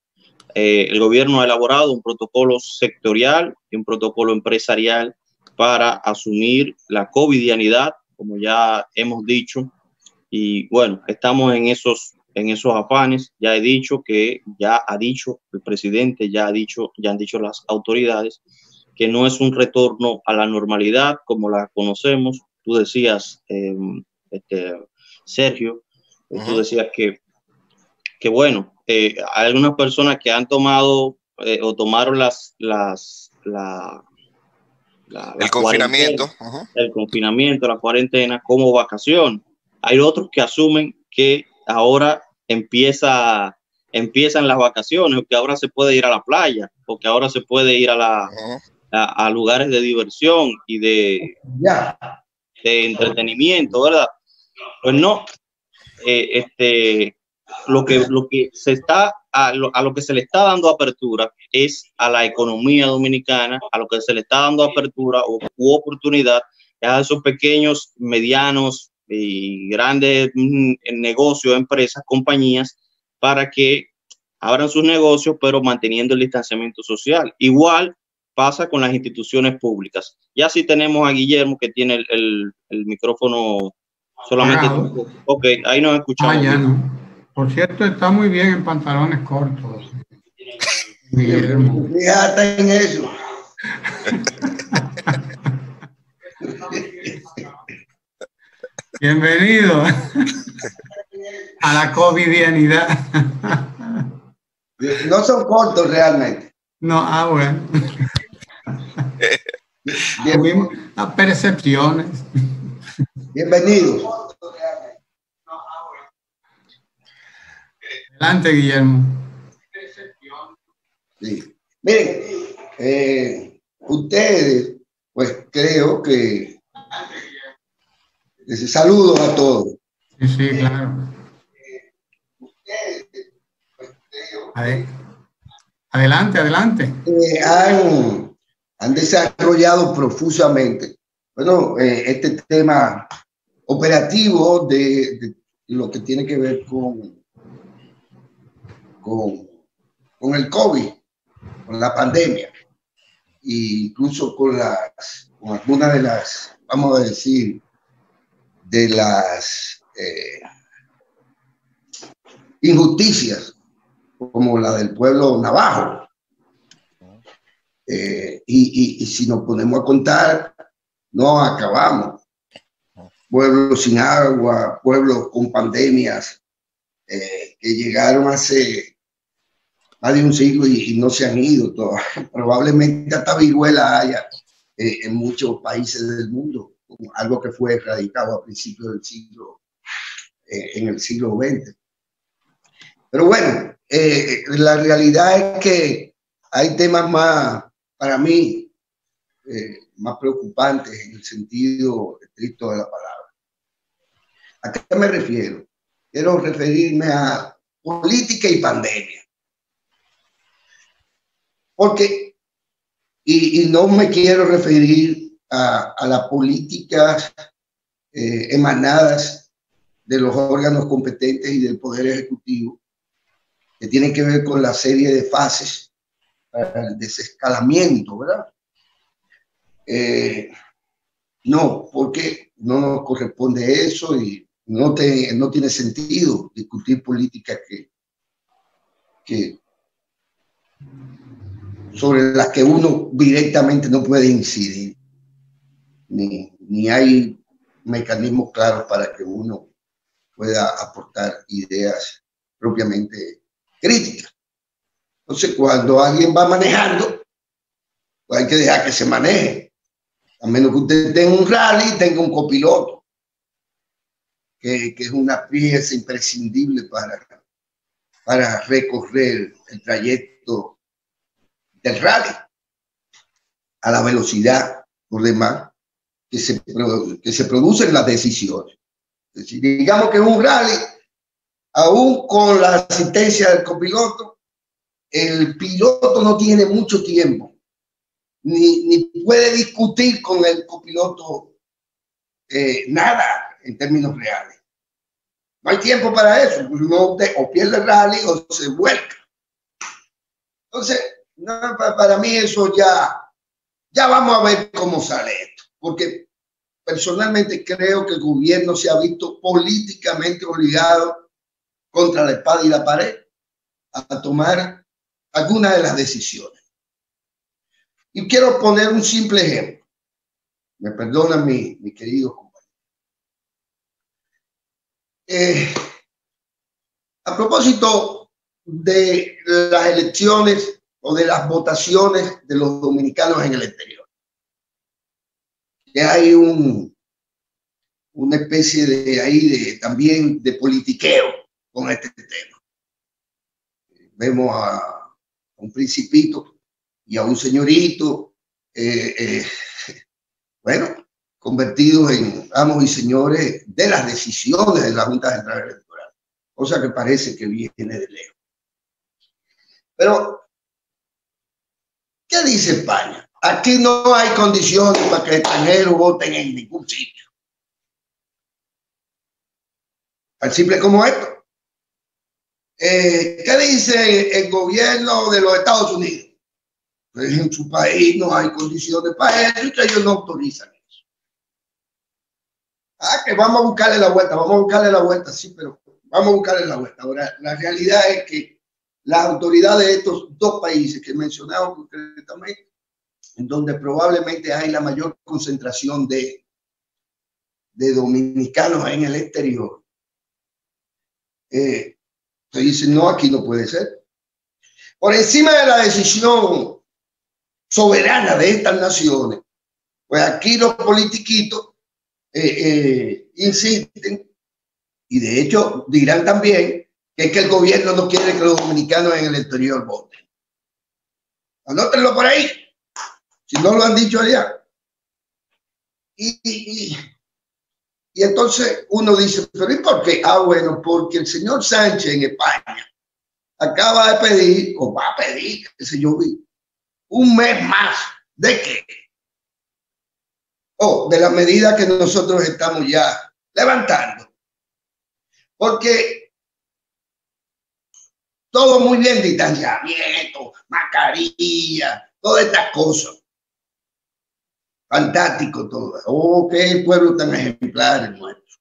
El gobierno ha elaborado un protocolo sectorial y un protocolo empresarial para asumir la covidianidad, como ya hemos dicho. Y bueno, estamos en esos afanes. Ya he dicho ya ha dicho el presidente, ya han dicho las autoridades, que no es un retorno a la normalidad como la conocemos. Tú decías, Sergio, tú decías que bueno, hay algunas personas que han tomado o tomaron el confinamiento, el confinamiento, la cuarentena como vacación. Hay otros que asumen que ahora empiezan las vacaciones, o que ahora se puede ir a la playa, o que ahora se puede ir a lugares de diversión y de entretenimiento, ¿verdad? Pues no, lo que se está a lo que se le está dando apertura es a la economía dominicana, a lo que se le está dando apertura u oportunidad a esos pequeños, medianos y grandes negocios, empresas, compañías, para que abran sus negocios, pero manteniendo el distanciamiento social. Igual pasa con las instituciones públicas. Ya sí tenemos a Guillermo, que tiene el micrófono solamente. Ok, ahí nos escuchamos. Ya no. Por cierto, está muy bien en pantalones cortos. Guillermo. Fíjate en eso. Bienvenido a la covidianidad. No son cortos realmente. No, bueno. Las percepciones. Bienvenidos. Adelante, Guillermo. Sí. Miren, ustedes, pues creo que les saludo a todos. Sí, claro. Adelante. Han desarrollado profusamente, bueno, este tema operativo de lo que tiene que ver con el COVID, con la pandemia, e incluso con algunas de las, vamos a decir, de las injusticias, como la del pueblo navajo. Y si nos ponemos a contar, no acabamos. Pueblos sin agua, pueblos con pandemias que llegaron hace más de un siglo y no se han ido. Probablemente hasta viruela haya en muchos países del mundo, algo que fue erradicado a principios del siglo, en el siglo XX. Pero bueno, la realidad es que hay temas más, para mí, más preocupantes en el sentido estricto de la palabra. ¿A qué me refiero? Quiero referirme a política y pandemia. Porque, y no me quiero referir a las políticas emanadas de los órganos competentes y del Poder Ejecutivo, que tienen que ver con la serie de fases para el desescalamiento, ¿verdad? No, porque no nos corresponde eso y no tiene sentido discutir políticas sobre las que uno directamente no puede incidir, ni hay mecanismos claros para que uno pueda aportar ideas propiamente críticas. Entonces, cuando alguien va manejando, pues hay que dejar que se maneje. A menos que usted tenga un rally y tenga un copiloto, que es una pieza imprescindible para recorrer el trayecto del rally a la velocidad, por demás, que se producen las decisiones. Es decir, digamos que un rally, aún con la asistencia del copiloto, el piloto no tiene mucho tiempo, ni puede discutir con el copiloto nada en términos reales. No hay tiempo para eso. Uno o pierde el rally o se vuelca. Entonces, no, para mí eso ya vamos a ver cómo sale esto. Porque personalmente creo que el gobierno se ha visto políticamente obligado contra la espada y la pared a tomar algunas de las decisiones. Y quiero poner un simple ejemplo. Me perdonan mi querido compañero. A propósito de las elecciones o de las votaciones de los dominicanos en el exterior, que hay una especie también de politiqueo con este tema. Vemos a un principito y a un señorito, bueno, convertidos en amos y señores de las decisiones de la Junta Central Electoral, cosa que parece que viene de lejos. Pero, ¿qué dice España? Aquí no hay condiciones para que extranjeros voten en ningún sitio. Tan simple como esto. ¿Qué dice el gobierno de los Estados Unidos? Pues en su país no hay condiciones para eso y que ellos no autorizan eso. Que vamos a buscarle la vuelta, sí, pero vamos a buscarle la vuelta. Ahora, la realidad es que las autoridades de estos dos países que he mencionado concretamente, en donde probablemente hay la mayor concentración de dominicanos en el exterior, se dice, no, aquí no puede ser. Por encima de la decisión soberana de estas naciones, pues aquí los politiquitos insisten, y de hecho dirán también que es que el gobierno no quiere que los dominicanos en el exterior voten. Anótenlo por ahí, si no lo han dicho allá. Y entonces uno dice, ¿pero y por qué? Bueno, porque el señor Sánchez en España acaba de pedir, o va a pedir, qué sé yo, un mes más. ¿De qué? De la medida que nosotros estamos ya levantando. Porque todo muy bien, distanciamiento, mascarilla, todas estas cosas. Fantástico todo. Qué pueblo tan ejemplar el nuestro.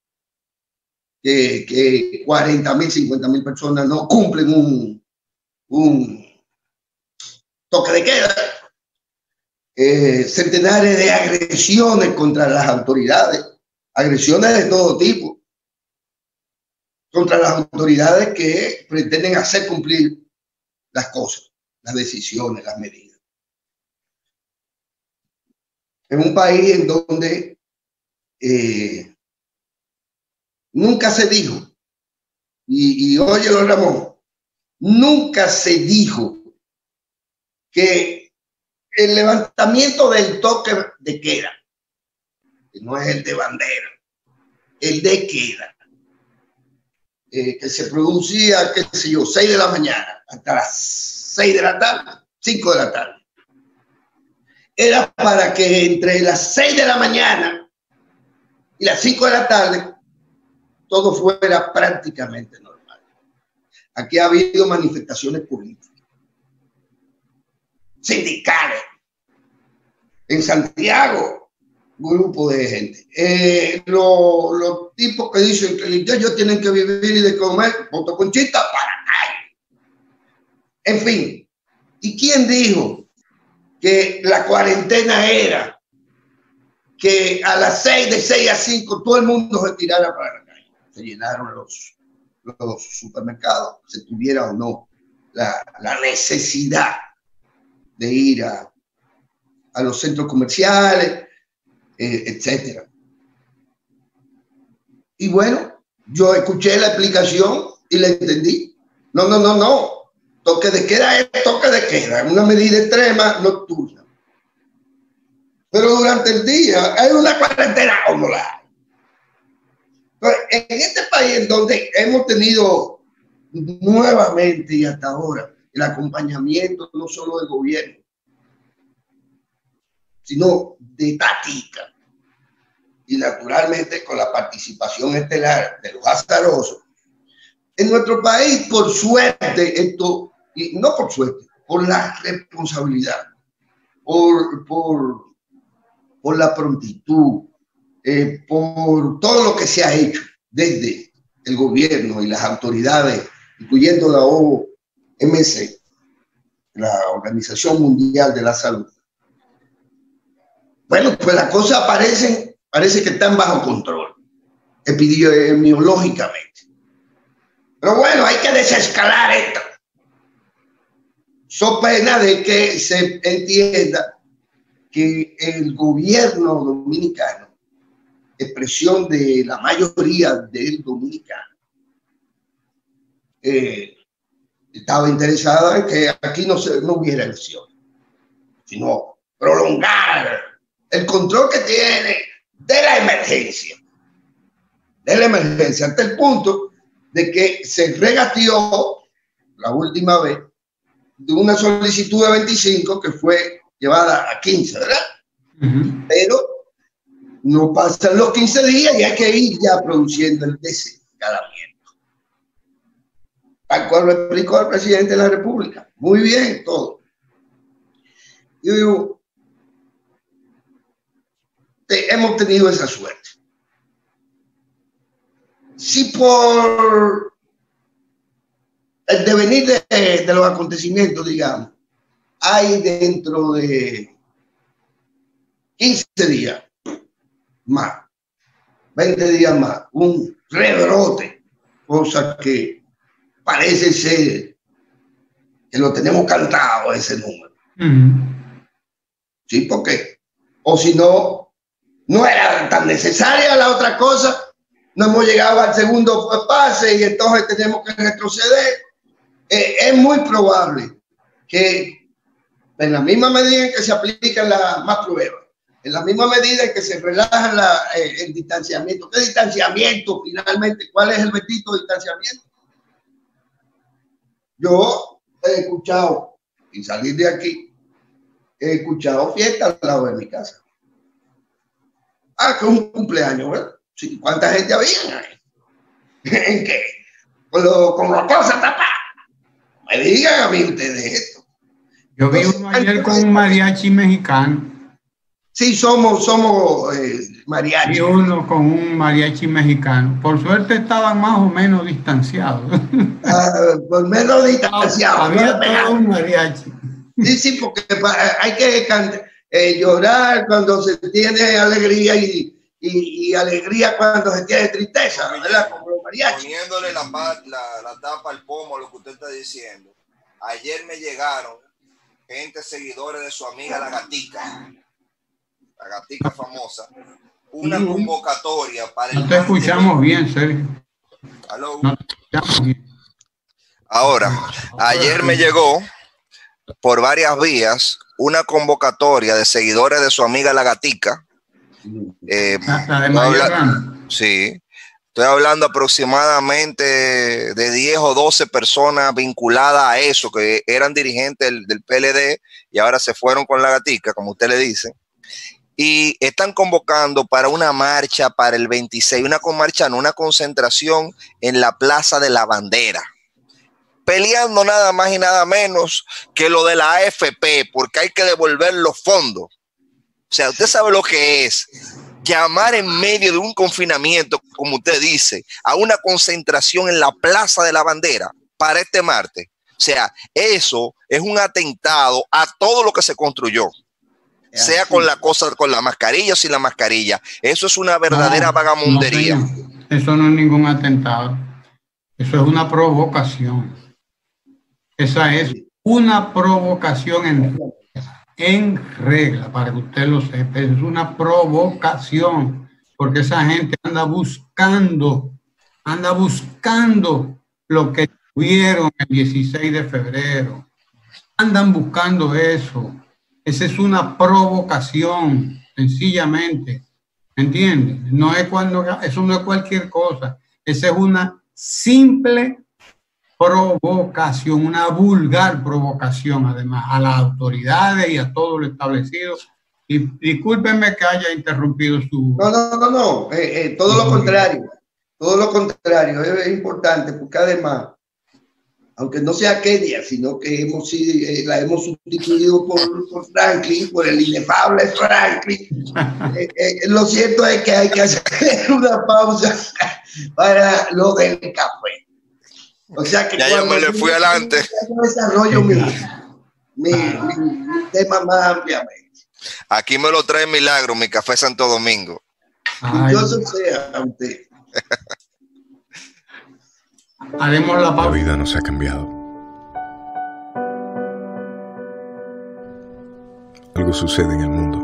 Que 40.000, 50.000 personas no cumplen un toque de queda. Centenares de agresiones contra las autoridades, agresiones de todo tipo, contra las autoridades que pretenden hacer cumplir las cosas, las decisiones, las medidas. En un país en donde nunca se dijo, y óyelo Ramón, nunca se dijo que el levantamiento del toque de queda, que no es el de bandera, el de queda, que se producía, qué sé yo, 6 de la mañana hasta las 6 de la tarde, 5 de la tarde. Era para que entre las 6 de la mañana y las 5 de la tarde todo fuera prácticamente normal. Aquí ha habido manifestaciones políticas, sindicales. En Santiago, un grupo de gente. Los tipos que dicen que ellos tienen que vivir y de comer, motoconchita para calle. En fin, ¿y quién dijo que la cuarentena era que a las 6, de 6 a 5, todo el mundo se tirara para la calle? Se llenaron los supermercados, se tuviera o no la necesidad de ir a los centros comerciales, etcétera. Y bueno, yo escuché la explicación y la entendí. No. Toque de queda es toque de queda, una medida extrema nocturna. Pero durante el día hay una cuarentena o no la hay. Entonces, en este país en donde hemos tenido nuevamente y hasta ahora el acompañamiento no solo del gobierno, sino de táctica y naturalmente con la participación estelar de los azarosos. En nuestro país, por suerte, esto, y no por suerte, por la responsabilidad, por la prontitud, por todo lo que se ha hecho desde el gobierno y las autoridades, incluyendo la OMS, la Organización Mundial de la Salud. Bueno, pues las cosas parece que están bajo control epidemiológicamente. Pero bueno, hay que desescalar esto. So pena de que se entienda que el gobierno dominicano, expresión de la mayoría del dominicano, estaba interesada en que aquí no hubiera elecciones, sino prolongar el control que tiene de la emergencia, hasta el punto de que se regateó la última vez de una solicitud de 25 que fue llevada a 15, ¿verdad? Pero no pasan los 15 días y hay que ir ya produciendo el desescalamiento. Tal cual lo explicó el presidente de la República. Muy bien, todo. Yo digo, hemos tenido esa suerte. Si por el devenir de los acontecimientos, digamos, hay dentro de 15 días más, 20 días más, un rebrote, cosa que parece ser que lo tenemos cantado ese número. Sí, porque, o si no, no era tan necesaria la otra cosa. No hemos llegado al segundo pase y entonces tenemos que retroceder. Es muy probable que en la misma medida en que se aplican más pruebas, en la misma medida en que se relaja el distanciamiento. ¿Qué distanciamiento finalmente? ¿Cuál es el bendito distanciamiento? Yo he escuchado, sin salir de aquí, he escuchado fiestas al lado de mi casa. Que es un cumpleaños, ¿verdad? Sí, ¿cuánta gente había ahí? ¿En qué? Con la cosa tapada. Me digan a mí ustedes esto. Yo vi uno ayer con un mariachi mexicano. Sí, somos mariachi. Vi uno con un mariachi mexicano. Por suerte estaban más o menos distanciados. Por menos distanciados. Había todo un mariachi. Sí, porque hay que llorar cuando se tiene alegría y alegría cuando se tiene tristeza, ¿verdad? Como los mariachis. Poniéndole la tapa al pomo a lo que usted está diciendo. Ayer me llegaron gente seguidores de su amiga la gatica famosa, una convocatoria para el... No te escuchamos bien, Sergio. ¿Aló? No te escuchamos bien. Ahora, ayer me llegó por varias vías una convocatoria de seguidores de su amiga La Gatica. Sí, estoy hablando aproximadamente de 10 o 12 personas vinculadas a eso, que eran dirigentes del PLD y ahora se fueron con La Gatica, como usted le dice. Y están convocando para una marcha para el 26, una concentración en la Plaza de la Bandera, peleando nada más y nada menos que lo de la AFP, porque hay que devolver los fondos. O sea, usted sabe lo que es llamar en medio de un confinamiento, como usted dice, a una concentración en la Plaza de la Bandera para este martes. O sea, eso es un atentado a todo lo que se construyó. Sea con la cosa, con la mascarilla o sin la mascarilla. Eso es una verdadera vagamundería. No, eso no es ningún atentado. Eso es una provocación. Esa es una provocación en regla, para que usted lo sepa. Es una provocación, porque esa gente anda buscando lo que tuvieron el 16 de febrero. Andan buscando eso. Esa es una provocación, sencillamente. ¿Entiendes? Eso no es cualquier cosa. Esa es una simple provocación, una vulgar provocación, además, a las autoridades y a todo lo establecido. Y discúlpenme que haya interrumpido su... No. Todo lo contrario. Todo lo contrario. Es importante porque además, aunque no sea Kenia, sino que la hemos sustituido por Franklin, por el inefable Franklin. Lo cierto es que hay que hacer una pausa para lo del café. O sea que ya yo me le fui adelante. Desarrollo mi tema más ampliamente. Aquí me lo trae Milagro, mi café Santo Domingo. Dichoso sea usted. Haremos la pausa. La vida nos ha cambiado. Algo sucede en el mundo.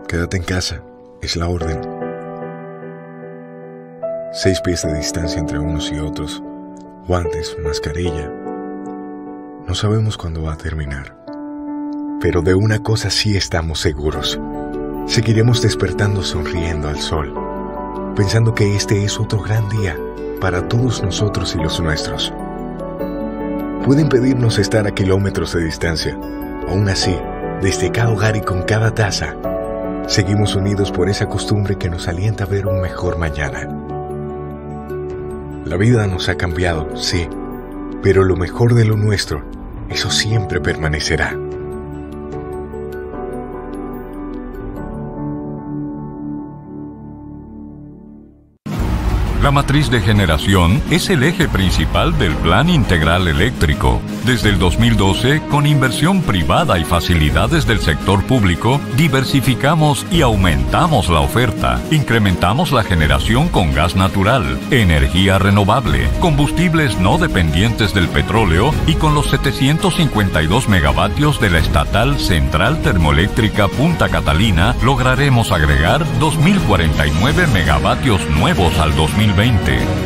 Quédate en casa, es la orden. 6 pies de distancia entre unos y otros, guantes, mascarilla. No sabemos cuándo va a terminar. Pero de una cosa sí estamos seguros. Seguiremos despertando sonriendo al sol, pensando que este es otro gran día para todos nosotros y los nuestros. Pueden pedirnos estar a kilómetros de distancia. Aún así, desde cada hogar y con cada taza, seguimos unidos por esa costumbre que nos alienta a ver un mejor mañana. La vida nos ha cambiado, sí, pero lo mejor de lo nuestro, eso siempre permanecerá. La matriz de generación es el eje principal del Plan Integral Eléctrico. Desde el 2012, con inversión privada y facilidades del sector público, diversificamos y aumentamos la oferta. Incrementamos la generación con gas natural, energía renovable, combustibles no dependientes del petróleo y con los 752 megavatios de la estatal Central Termoeléctrica Punta Catalina, lograremos agregar 2.049 megavatios nuevos al 2020.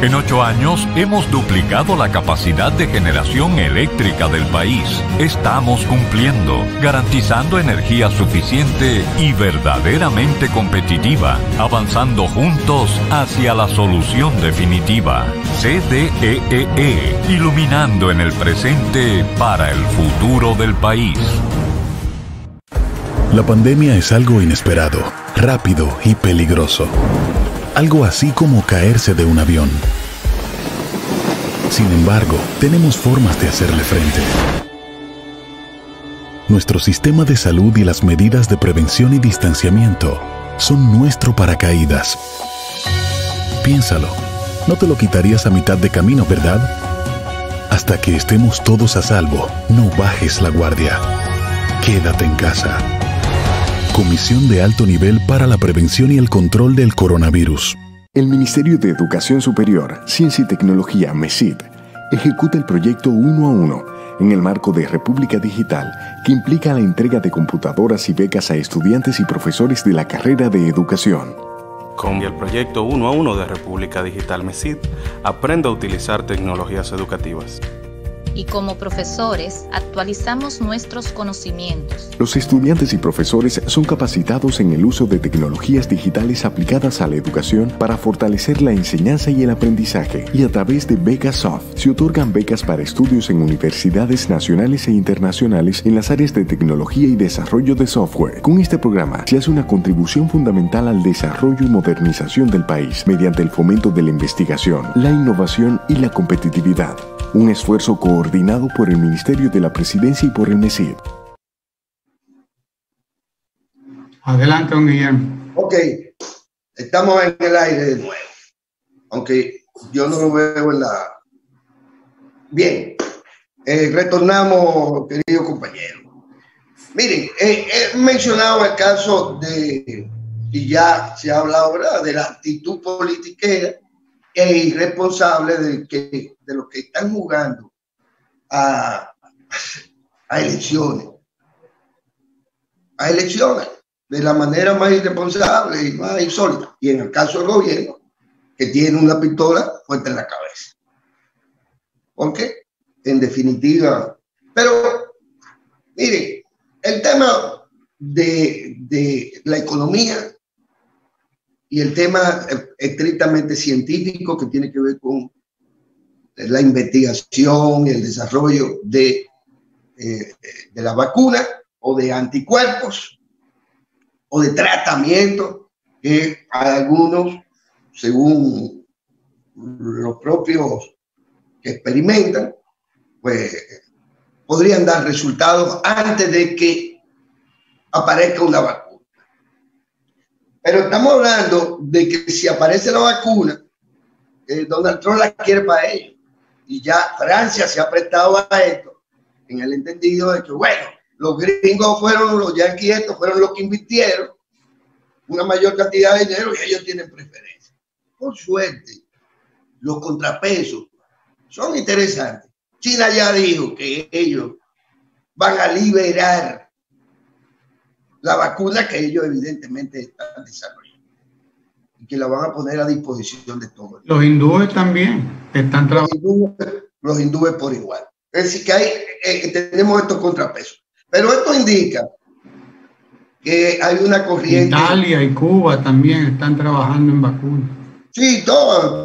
En 8 años hemos duplicado la capacidad de generación eléctrica del país. Estamos cumpliendo, garantizando energía suficiente y verdaderamente competitiva, avanzando juntos hacia la solución definitiva. CDEE, iluminando en el presente para el futuro del país. La pandemia es algo inesperado, rápido y peligroso. Algo así como caerse de un avión. Sin embargo, tenemos formas de hacerle frente. Nuestro sistema de salud y las medidas de prevención y distanciamiento son nuestro paracaídas. Piénsalo, no te lo quitarías a mitad de camino, ¿verdad? Hasta que estemos todos a salvo, no bajes la guardia. Quédate en casa. Comisión de Alto Nivel para la Prevención y el Control del Coronavirus. El Ministerio de Educación Superior, Ciencia y Tecnología, MESID, ejecuta el proyecto 1 a 1 en el marco de República Digital, que implica la entrega de computadoras y becas a estudiantes y profesores de la carrera de educación. Con el proyecto 1 a 1 de República Digital MESID, aprenda a utilizar tecnologías educativas. y como profesores actualizamos nuestros conocimientos. Los estudiantes y profesores son capacitados en el uso de tecnologías digitales aplicadas a la educación para fortalecer la enseñanza y el aprendizaje, y a través de Becasoft se otorgan becas para estudios en universidades nacionales e internacionales en las áreas de tecnología y desarrollo de software. Con este programa se hace una contribución fundamental al desarrollo y modernización del país mediante el fomento de la investigación, la innovación y la competitividad. Un esfuerzo coordinado por el Ministerio de la Presidencia y por el MESID. Adelante, don Guillermo. Ok, estamos en el aire de nuevo, aunque yo no lo veo en la... Bien, retornamos, querido compañero. Miren, he mencionado el caso de, y ya se ha hablado, ¿verdad?, de la actitud politiquera e irresponsable de los que están jugando a elecciones. A elecciones de la manera más irresponsable y más insólita. Y en el caso del gobierno, que tiene una pistola fuerte en la cabeza. ¿Por qué? En definitiva. Pero, miren, el tema de la economía y el tema estrictamente científico que tiene que ver con la investigación y el desarrollo de la vacuna o de anticuerpos o de tratamiento que algunos, según los propios que experimentan, pues podrían dar resultados antes de que aparezca una vacuna. Pero estamos hablando de que si aparece la vacuna, Donald Trump la quiere para ellos. Y ya Francia se ha prestado a esto, en el entendido de que, bueno, los gringos fueron, los yanquis fueron los que invirtieron una mayor cantidad de dinero y ellos tienen preferencia. Por suerte, los contrapesos son interesantes. China ya dijo que ellos van a liberar la vacuna que ellos evidentemente están desarrollando y que la van a poner a disposición de todos. Los hindúes también están trabajando. Los hindúes por igual. Es decir, que tenemos estos contrapesos. Pero esto indica que hay una corriente. Italia y Cuba también están trabajando en vacunas. Sí,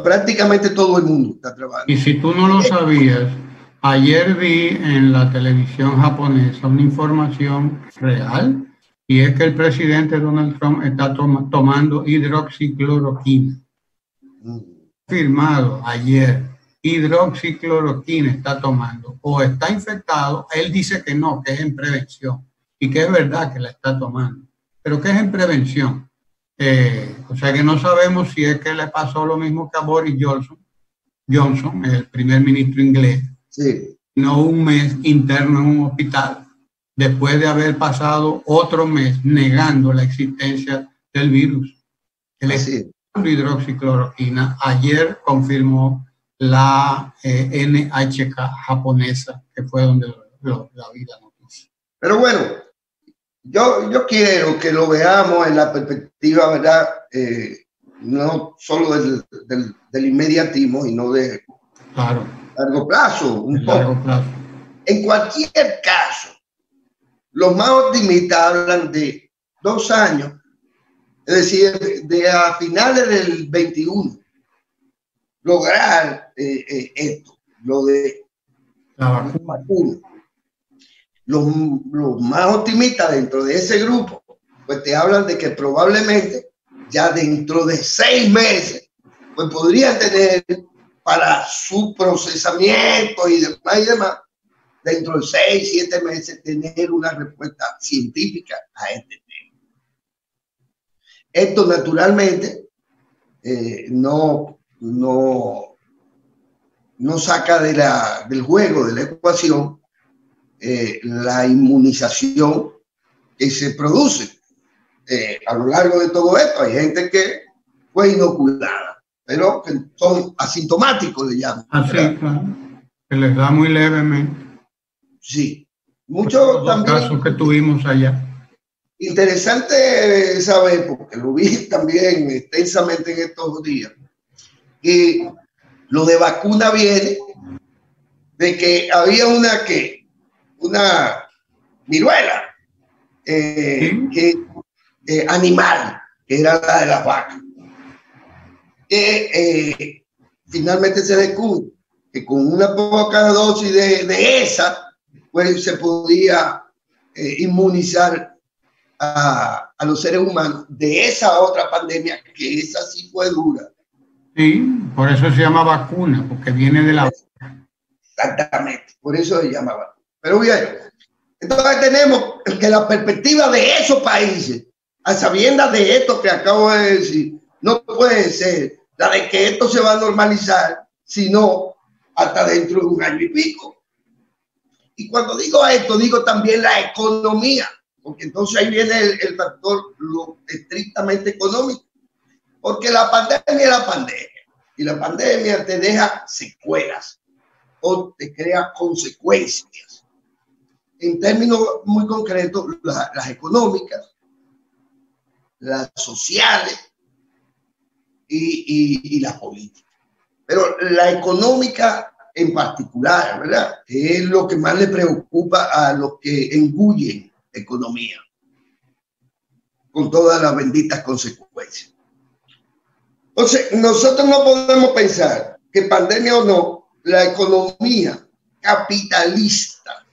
prácticamente todo el mundo está trabajando. Y si tú no lo sabías, ayer vi en la televisión japonesa una información real, y es que el presidente Donald Trump está tomando hidroxicloroquina. Firmado ayer, hidroxicloroquina está tomando, o está infectado. Él dice que no, que es en prevención, y que es verdad que la está tomando, pero que es en prevención. O sea que no sabemos si es que le pasó lo mismo que a Boris Johnson, el primer ministro inglés, sí, no un mes interno en un hospital, después de haber pasado otro mes negando la existencia del virus. El hidroxicloroquina ayer confirmó la NHK japonesa, que fue donde la vida noticia. Pero bueno, yo quiero que lo veamos en la perspectiva, ¿verdad? No solo del inmediatismo, sino de largo plazo, un poco. Largo plazo. En cualquier caso, los más optimistas hablan de 2 años, es decir, de a finales del 21, lograr esto, lo de la vacuna. Los más optimistas dentro de ese grupo, pues te hablan de que probablemente ya dentro de 6 meses, pues podrían tener para su procesamiento y demás, dentro de 6, 7 meses, tener una respuesta científica a este tema. Esto naturalmente no saca del juego, de la ecuación, la inmunización que se produce a lo largo de todo esto. Hay gente que fue inoculada, pero que son asintomáticos, le llaman. Así, claro, que les da muy levemente. Sí, muchos también. Casos que tuvimos allá. Interesante saber, porque lo vi también extensamente en estos días, que lo de vacuna viene de que había una viruela animal, que era la de las vacas. Finalmente se descubre que con una poca dosis de esa, pues se podía inmunizar a los seres humanos de esa otra pandemia, que esa sí fue dura. Sí, por eso se llama vacuna, porque viene de la... Exactamente, por eso se llama vacuna. Pero bien, entonces tenemos que la perspectiva de esos países, a sabiendas de esto que acabo de decir, no puede ser la de que esto se va a normalizar, sino hasta dentro de un año y pico. Y cuando digo esto, digo también la economía, porque entonces ahí viene el factor lo estrictamente económico, porque la pandemia es la pandemia, y la pandemia te deja secuelas o te crea consecuencias. En términos muy concretos, las económicas, las sociales y las políticas. Pero la económica en particular, ¿verdad? Es lo que más le preocupa a los que engullen economía, con todas las benditas consecuencias. Entonces, nosotros no podemos pensar que pandemia o no, la economía capitalista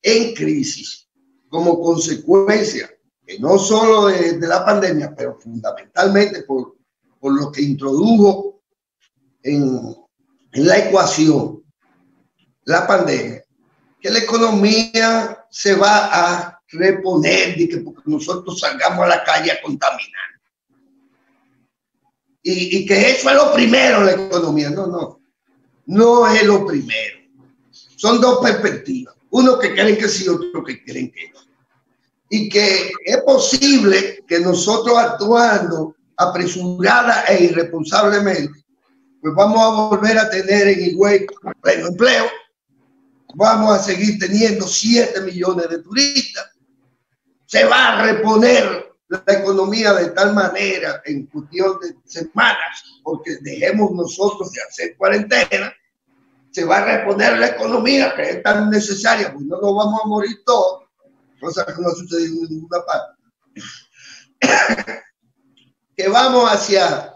en crisis como consecuencia, que no solo de la pandemia, pero fundamentalmente por lo que introdujo en la ecuación la pandemia, que la economía se va a reponer de que porque nosotros salgamos a la calle a contaminar. Y que eso es lo primero, la economía. No es lo primero. Son dos perspectivas. Uno que creen que sí, otro que creen que no. Y que es posible que nosotros actuando apresurada e irresponsablemente, pues vamos a volver a tener en Higüey pleno empleo, vamos a seguir teniendo 7 millones de turistas, se va a reponer la economía de tal manera en cuestión de semanas, porque dejemos nosotros de hacer cuarentena, se va a reponer la economía que es tan necesaria, pues no nos vamos a morir todos, cosa que no ha sucedido en ninguna parte. Que vamos hacia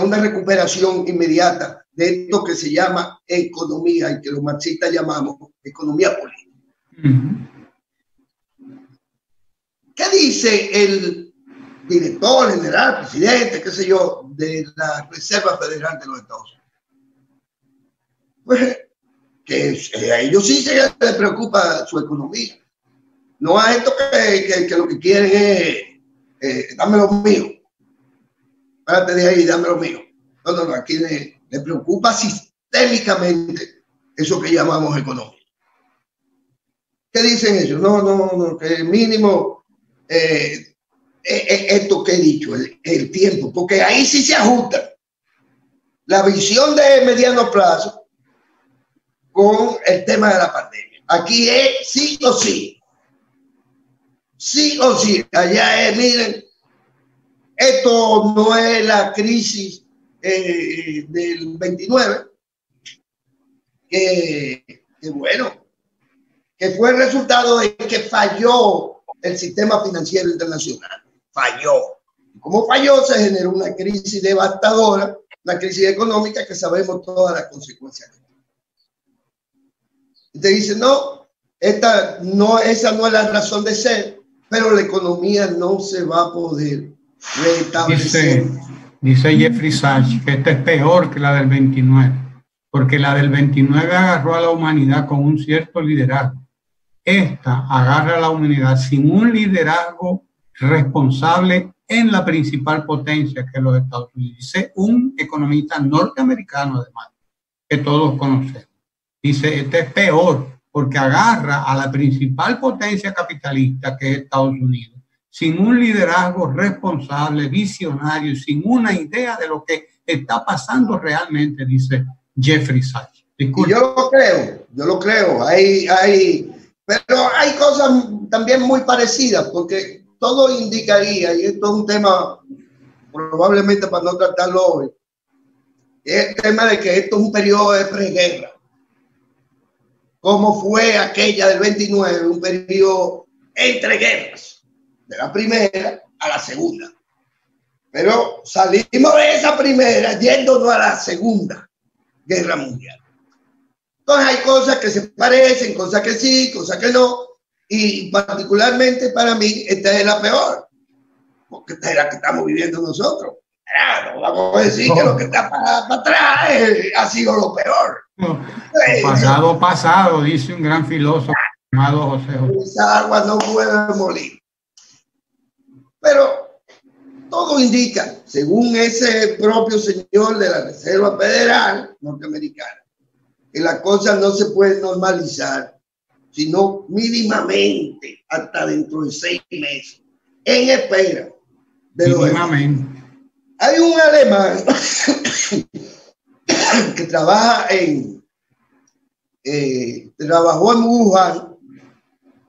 una recuperación inmediata de esto que se llama economía y que los marxistas llamamos economía política. ¿Qué dice el director general, presidente, qué sé yo, de la Reserva Federal de los Estados Unidos? Pues que a ellos sí se les preocupa su economía. No a esto que lo que quieren es dame lo mío. Párate de ahí, dame lo mío. No, aquí le preocupa sistémicamente eso que llamamos economía. ¿Qué dicen ellos? No, que mínimo esto que he dicho, el tiempo, porque ahí sí se ajusta la visión de mediano plazo con el tema de la pandemia. Aquí es sí o sí. Sí o sí. Allá es, miren, esto no es la crisis del 29, que bueno, que fue el resultado de que falló el sistema financiero internacional. Falló. Y como falló, se generó una crisis devastadora, una crisis económica que sabemos todas las consecuencias. Y te dicen, no, esa no es la razón de ser, pero la economía no se va a poder restablecer. Dice Jeffrey Sachs que esta es peor que la del 29, porque la del 29 agarró a la humanidad con un cierto liderazgo. Esta agarra a la humanidad sin un liderazgo responsable en la principal potencia que es los Estados Unidos. Dice un economista norteamericano, además, que todos conocemos. Dice, este es peor porque agarra a la principal potencia capitalista que es Estados Unidos, sin un liderazgo responsable, visionario, sin una idea de lo que está pasando realmente, dice Jeffrey Sachs. Disculpe. Y yo lo creo. Pero hay cosas también muy parecidas, porque todo indicaría, y esto es un tema probablemente para no tratarlo hoy, es el tema de que esto es un periodo de preguerra. Como fue aquella del 29, un periodo entre guerras, de la primera a la segunda. Pero salimos de esa primera yéndonos a la segunda guerra mundial. Entonces hay cosas que se parecen, cosas que sí, cosas que no. Y particularmente para mí, esta es la peor, porque esta es la que estamos viviendo nosotros. No vamos a decir que lo que está para atrás ha sido lo peor. Pasado, dice un gran filósofo llamado José José. Esa agua no puede morir. Pero todo indica, según ese propio señor de la Reserva Federal norteamericana, que la cosa no se puede normalizar, sino mínimamente hasta dentro de 6 meses, en espera de lo demás. Hay un alemán que trabaja trabajó en Wuhan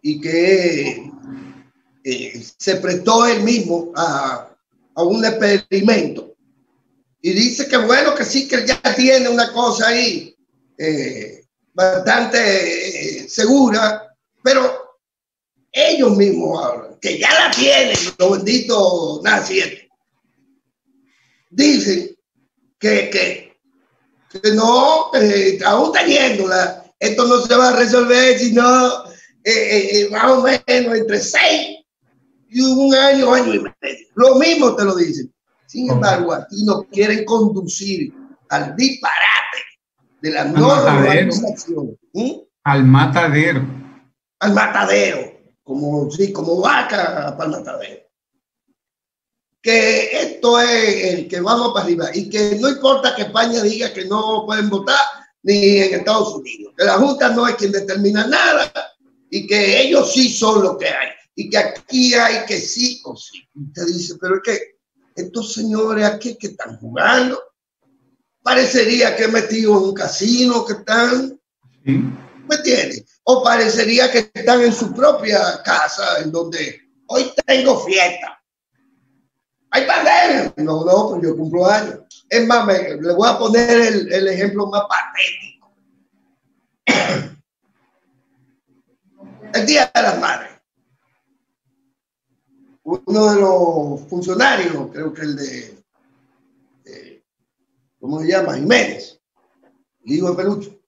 y que se prestó él mismo a un experimento. Y dice que bueno, que sí, que ya tiene una cosa ahí bastante segura, pero ellos mismos hablan, que ya la tienen, los benditos nacientes. Dicen que no, aún teniéndola, esto no se va a resolver, sino más o menos entre 6 y 1 año, año y medio. Lo mismo te lo dicen. Sin embargo, aquí nos quieren conducir al disparate de la normalización. Al matadero. Al matadero, como vaca para el matadero. Que esto es el que vamos para arriba y que no importa que España diga que no pueden votar ni en Estados Unidos, que la Junta no es quien determina nada y que ellos sí son lo que hay y que aquí hay que sí o sí. Usted dice, pero es que estos señores aquí que están jugando, parecería que he metido en un casino, que están, ¿me entiendes? O parecería que están en su propia casa, en donde hoy tengo fiesta. Hay pandemia. No, pues yo cumplo años. Es más, le voy a poner el ejemplo más patético. El Día de las Madres. Uno de los funcionarios, creo que el de ¿cómo se llama? Jiménez, el hijo de Pelucho.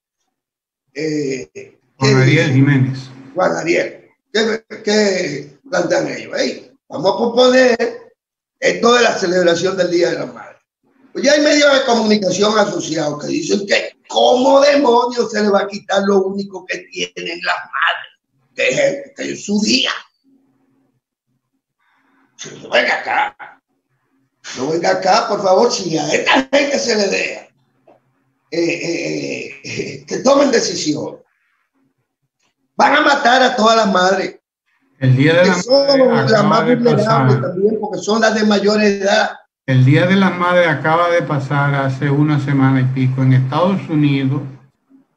Juan Ariel Jiménez. Juan Ariel. ¿Qué plantean ellos? Hey, vamos a proponer esto de la celebración del Día de la Madre. Pues ya hay medios de comunicación asociados que dicen que cómo demonios se le va a quitar lo único que tienen las madres, que es su día. No venga acá. No venga acá, por favor, si a esta gente se le deja que tomen decisión. Van a matar a todas las madres. El Día de las Madres las más vulnerables también, porque son las de mayor edad. El Día de las Madres acaba de pasar hace 1 semana y pico en Estados Unidos,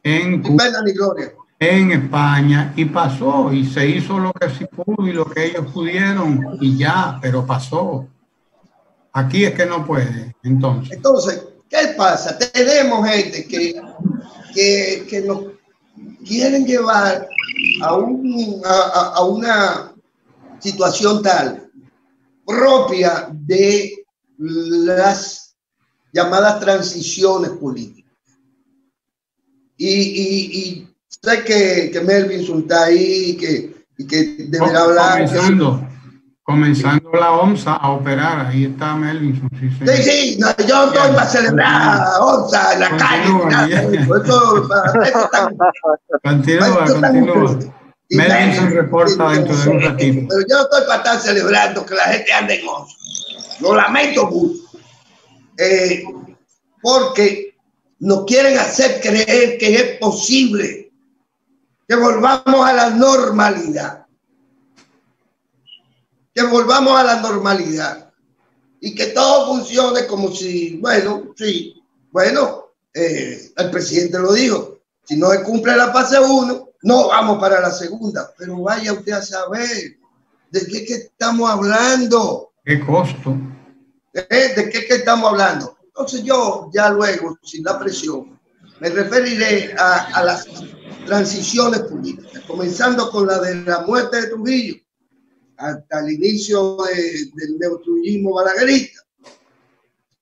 en Cuba, en España, y pasó, y se hizo lo que se pudo y lo que ellos pudieron, y ya, pero pasó. Aquí es que no puede, entonces. Entonces, ¿qué pasa? Tenemos gente que nos quieren llevar a una situación tal propia de las llamadas transiciones políticas. Y sé que Melvin está ahí y que deberá hablar. Comenzando la OMSA a operar, ahí está Melvin. Sí, no, yo estoy para celebrar OMSA en la calle. Continúa. Melvin reporta dentro de un ratito. Pero yo no estoy para estar celebrando que la gente ande en OMSA. Lo lamento mucho. Porque nos quieren hacer creer que es posible que volvamos a la normalidad. Que volvamos a la normalidad y que todo funcione como si, el presidente lo dijo, si no se cumple la fase 1, no vamos para la segunda, pero vaya usted a saber de qué estamos hablando. ¿Qué costo? ¿De qué estamos hablando? Entonces yo ya luego, sin la presión, me referiré a las transiciones políticas, comenzando con la de la muerte de Trujillo, hasta el inicio del neotrujillismo balaguerista.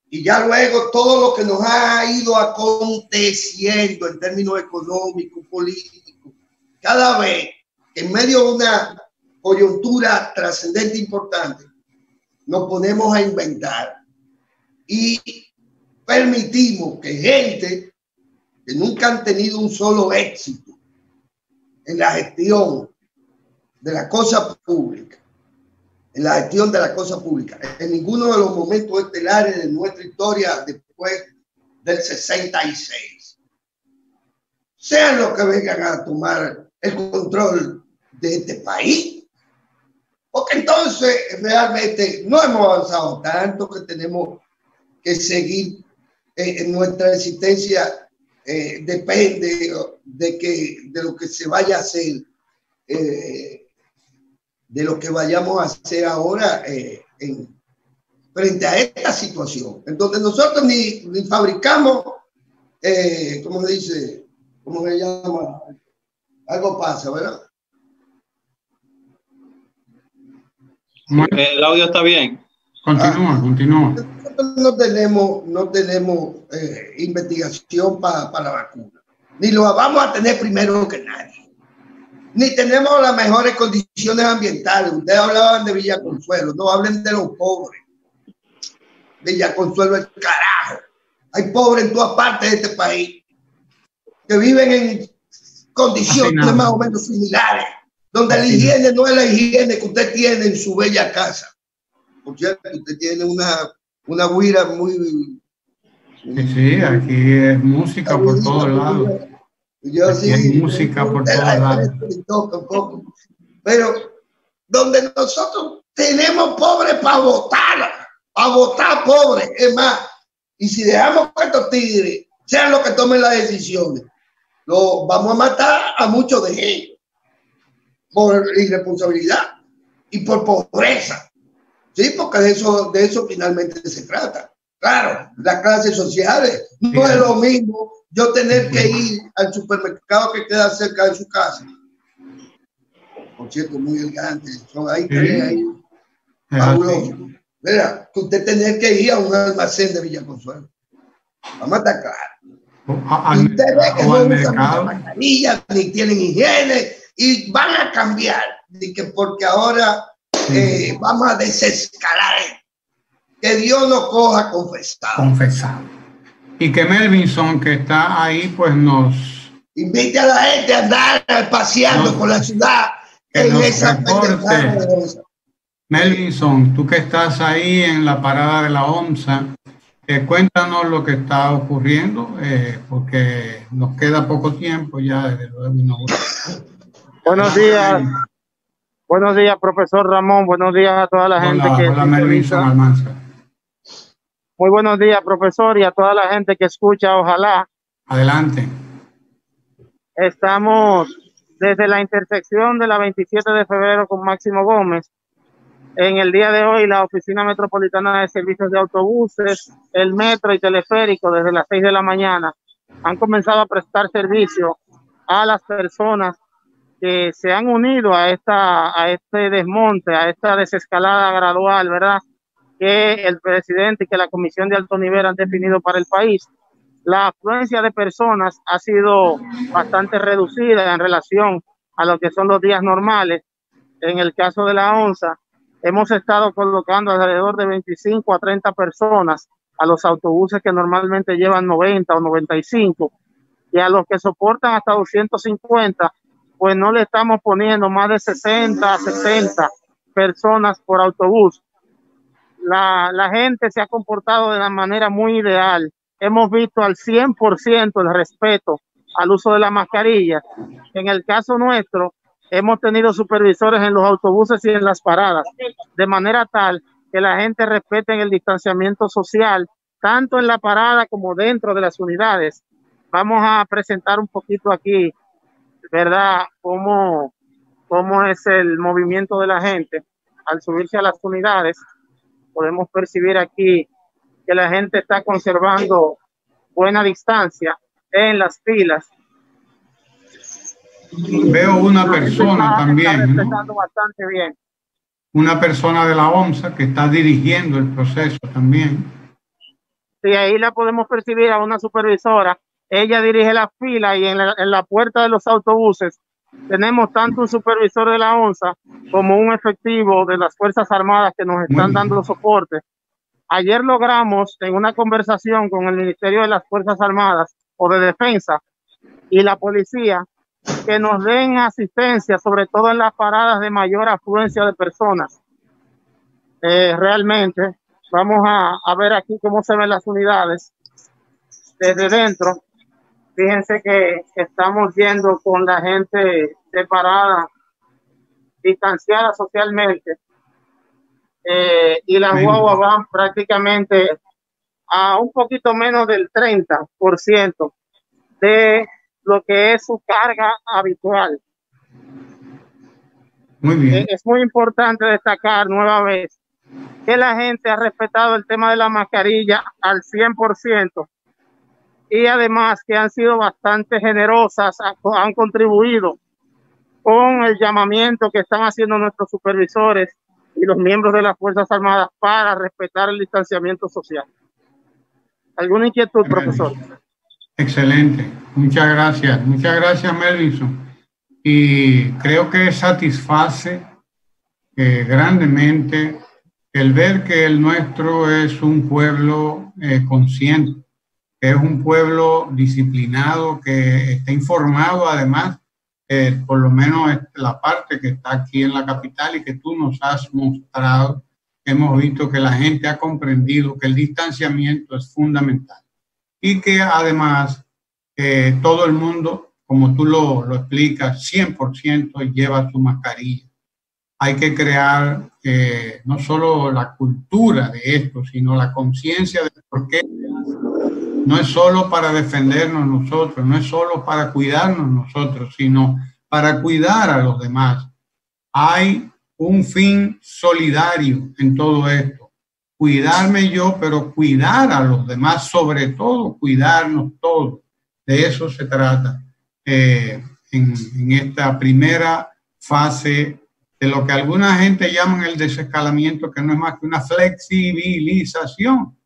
Y ya luego todo lo que nos ha ido aconteciendo en términos económicos, políticos, cada vez que en medio de una coyuntura trascendente importante, nos ponemos a inventar y permitimos que gente que nunca han tenido un solo éxito en la gestión de la cosa pública, en ninguno de los momentos estelares de nuestra historia después del 66, sean los que vengan a tomar el control de este país. Porque entonces realmente no hemos avanzado tanto que tenemos que seguir en nuestra existencia. Depende de lo que se vaya a hacer, de lo que vayamos a hacer ahora frente a esta situación. Entonces nosotros ni fabricamos, ¿cómo se dice? ¿Cómo se llama? Algo pasa, ¿verdad? El audio está bien. Continúa. Nosotros no tenemos investigación para la vacuna. Ni lo vamos a tener primero que nadie. Ni tenemos las mejores condiciones ambientales. Ustedes hablaban de Villa Consuelo. No hablen de los pobres. Villa Consuelo es carajo. Hay pobres en todas partes de este país que viven en condiciones más o menos similares, donde la higiene no es la higiene que usted tiene en su bella casa. Por cierto, usted tiene una guira muy... Sí, aquí es música por todos lados. Yo sí, hay música por todos lados. Pero donde nosotros tenemos pobres para votar pobres, es más, y si dejamos que estos tigres sean los que tomen las decisiones, lo vamos a matar a muchos de ellos por irresponsabilidad y por pobreza. Sí, porque de eso finalmente se trata. Claro, las clases sociales, no es lo mismo yo tener que ir al supermercado que queda cerca de su casa. Por cierto, muy elegante. Hay tres ahí. Fabuloso. Mira, que usted tener que ir a un almacén de Villa Consuelo. Vamos a estar claro. Y usted ve que no usan mascarillas, ni tienen higiene, y van a cambiar. Porque ahora vamos a desescalar. Que Dios nos coja confesado. Y que Melvinson, que está ahí, pues nos invite a la gente a andar paseando por la ciudad en esa pendejada. Melvinson, tú que estás ahí en la parada de la OMSA, cuéntanos lo que está ocurriendo, porque nos queda poco tiempo ya desde luego. Buenos días. Buenos días, profesor Ramón. Buenos días a toda la gente que... Hola, Melvinson Almanza. Muy buenos días, profesor, y a toda la gente que escucha, ojalá. Adelante. Estamos desde la intersección de la 27 de febrero con Máximo Gómez. En el día de hoy, la Oficina Metropolitana de Servicios de Autobuses, el metro y teleférico, desde las 6 de la mañana, han comenzado a prestar servicio a las personas que se han unido a este desmonte, a esta desescalada gradual, ¿verdad?, que el presidente y que la Comisión de Alto Nivel han definido para el país. La afluencia de personas ha sido bastante reducida en relación a lo que son los días normales. En el caso de la ONSA, hemos estado colocando alrededor de 25 a 30 personas a los autobuses que normalmente llevan 90 o 95, y a los que soportan hasta 250, pues no le estamos poniendo más de 60 a 70 personas por autobús. La gente se ha comportado de una manera muy ideal. Hemos visto al 100% el respeto al uso de la mascarilla. En el caso nuestro, hemos tenido supervisores en los autobuses y en las paradas, de manera tal que la gente respete el distanciamiento social, tanto en la parada como dentro de las unidades. Vamos a presentar un poquito aquí, ¿verdad?, cómo es el movimiento de la gente al subirse a las unidades. Podemos percibir aquí que la gente está conservando buena distancia en las filas. Veo una persona también, está respetando bastante bien. Una persona de la OMSA que está dirigiendo el proceso también. Sí, ahí la podemos percibir a una supervisora. Ella dirige la fila y en la puerta de los autobuses tenemos tanto un supervisor de la OMSA como un efectivo de las Fuerzas Armadas que nos están dando soporte. Ayer logramos en una conversación con el Ministerio de las Fuerzas Armadas o de Defensa y la policía que nos den asistencia, sobre todo en las paradas de mayor afluencia de personas. Realmente, vamos a ver aquí cómo se ven las unidades desde dentro. Fíjense que estamos yendo con la gente separada, distanciada socialmente, y las guaguas van prácticamente a un poquito menos del 30% de lo que es su carga habitual. Muy bien. Es muy importante destacar nueva vez que la gente ha respetado el tema de la mascarilla al 100%. Y además que han sido bastante generosas, han contribuido con el llamamiento que están haciendo nuestros supervisores y los miembros de las Fuerzas Armadas para respetar el distanciamiento social. ¿Alguna inquietud, profesor? Excelente, muchas gracias Melvinson. Y creo que satisface grandemente el ver que el nuestro es un pueblo consciente, que es un pueblo disciplinado, que está informado además, por lo menos la parte que está aquí en la capital y que tú nos has mostrado. Hemos visto que la gente ha comprendido que el distanciamiento es fundamental y que además todo el mundo, como tú lo explicas, 100% lleva su mascarilla. Hay que crear no solo la cultura de esto, sino la conciencia de por qué. No es solo para defendernos nosotros, no es solo para cuidarnos nosotros, sino para cuidar a los demás. Hay un fin solidario en todo esto. Cuidarme yo, pero cuidar a los demás, sobre todo cuidarnos todos. De eso se trata en esta primera fase de lo que alguna gente llaman el desescalamiento, que no es más que una flexibilización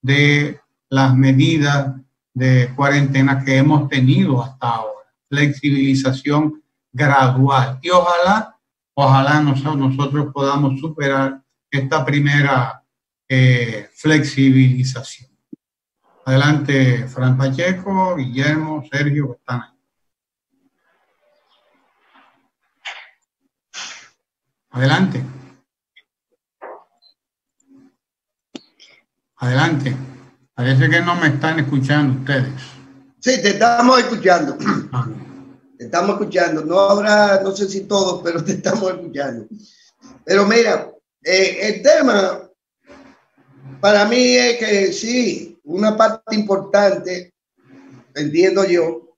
de las medidas de cuarentena que hemos tenido hasta ahora. Flexibilización gradual. Y ojalá nosotros podamos superar esta primera flexibilización. Adelante, Fran Pacheco, Guillermo, Sergio, que están ahí. Adelante. Adelante. Parece que no me están escuchando ustedes. Sí, te estamos escuchando. Te estamos escuchando. No habrá, no sé si todos, pero te estamos escuchando. Pero mira, el tema para mí es que sí, una parte importante, entiendo yo,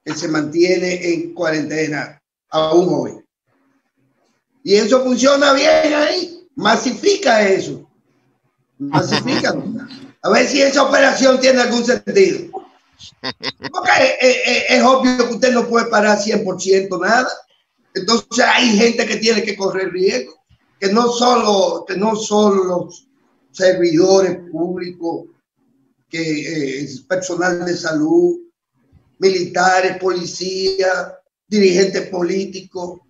que se mantiene en cuarentena aún hoy. Y eso funciona bien ahí. Masifica eso. Masifícalo. A ver si esa operación tiene algún sentido. Porque es obvio que usted no puede parar 100% nada. Entonces hay gente que tiene que correr riesgo. Que no solo los servidores públicos, que es personal de salud, militares, policías, dirigentes políticos.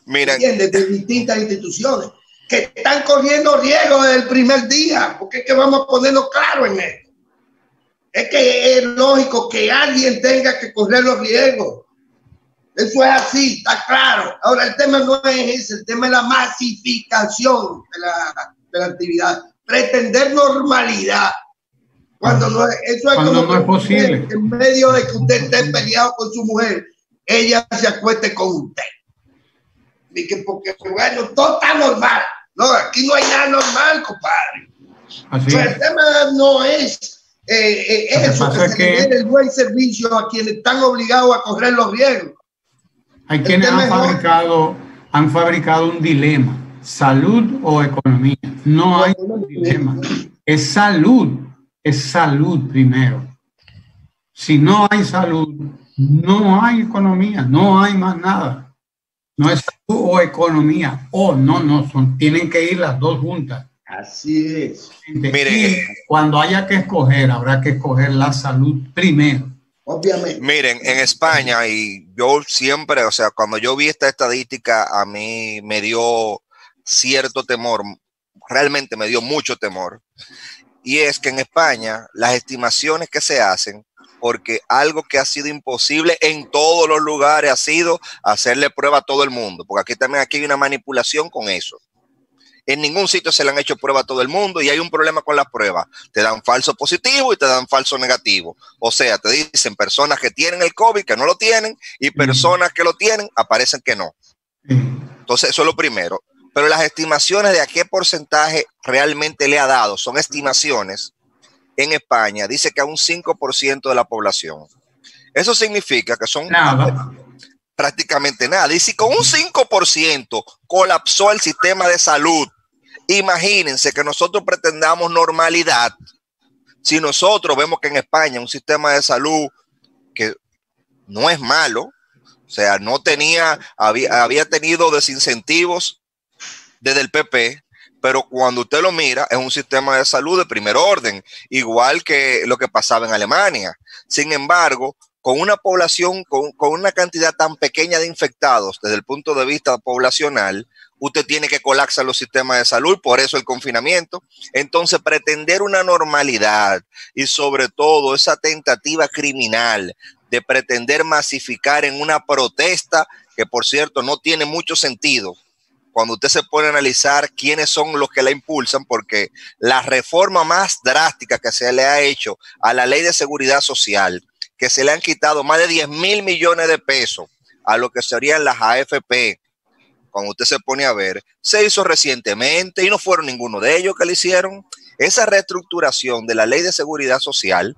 Mira, de distintas instituciones que están corriendo riesgo desde el primer día, porque es que vamos a ponerlo claro en esto. Es que es lógico que alguien tenga que correr los riesgos. Eso es así, está claro. Ahora, el tema no es ese, el tema es la masificación de la actividad. Pretender normalidad, cuando no es, eso es cuando como no es posible. En medio de que usted esté peleado con su mujer, ella se acueste con usted. Y que porque, bueno, todo está normal. No, aquí no hay nada normal, compadre. Así el tema no es eso, que se le dé el buen servicio a quienes están obligados a correr los riesgos. Hay quienes han fabricado un dilema, salud o economía. No hay un dilema. es salud primero. Si no hay salud, no hay economía, no hay más nada. No es salud o economía, tienen que ir las dos juntas. Así es. Miren, cuando haya que escoger, habrá que escoger la salud primero. Obviamente. Miren, en España, y yo siempre, o sea, cuando yo vi esta estadística, a mí me dio cierto temor, realmente me dio mucho temor. Y es que en España las estimaciones que se hacen, porque algo que ha sido imposible en todos los lugares ha sido hacerle prueba a todo el mundo, porque aquí hay una manipulación con eso. En ningún sitio se le han hecho prueba a todo el mundo y hay un problema con las pruebas. Te dan falso positivo y te dan falso negativo. O sea, te dicen personas que tienen el COVID que no lo tienen y personas que lo tienen aparecen que no. Entonces, eso es lo primero. Pero las estimaciones de a qué porcentaje realmente le ha dado son estimaciones. En España dice que a un 5% de la población. Eso significa que son prácticamente nada. Y si con un 5% colapsó el sistema de salud, imagínense que nosotros pretendamos normalidad. Si nosotros vemos que en España un sistema de salud que no es malo, o sea, había tenido desincentivos desde el PP, pero cuando usted lo mira, es un sistema de salud de primer orden, igual que lo que pasaba en Alemania. Sin embargo, con una población, con una cantidad tan pequeña de infectados desde el punto de vista poblacional, usted tiene que colapsar los sistemas de salud, por eso el confinamiento. Entonces, pretender una normalidad y sobre todo esa tentativa criminal de pretender masificar en una protesta que, por cierto, no tiene mucho sentido cuando usted se pone a analizar quiénes son los que la impulsan, porque la reforma más drástica que se le ha hecho a la Ley de Seguridad Social, que se le han quitado más de 10,000 millones de pesos a lo que serían las AFP, cuando usted se pone a ver, se hizo recientemente y no fueron ninguno de ellos que le hicieron. Esa reestructuración de la Ley de Seguridad Social,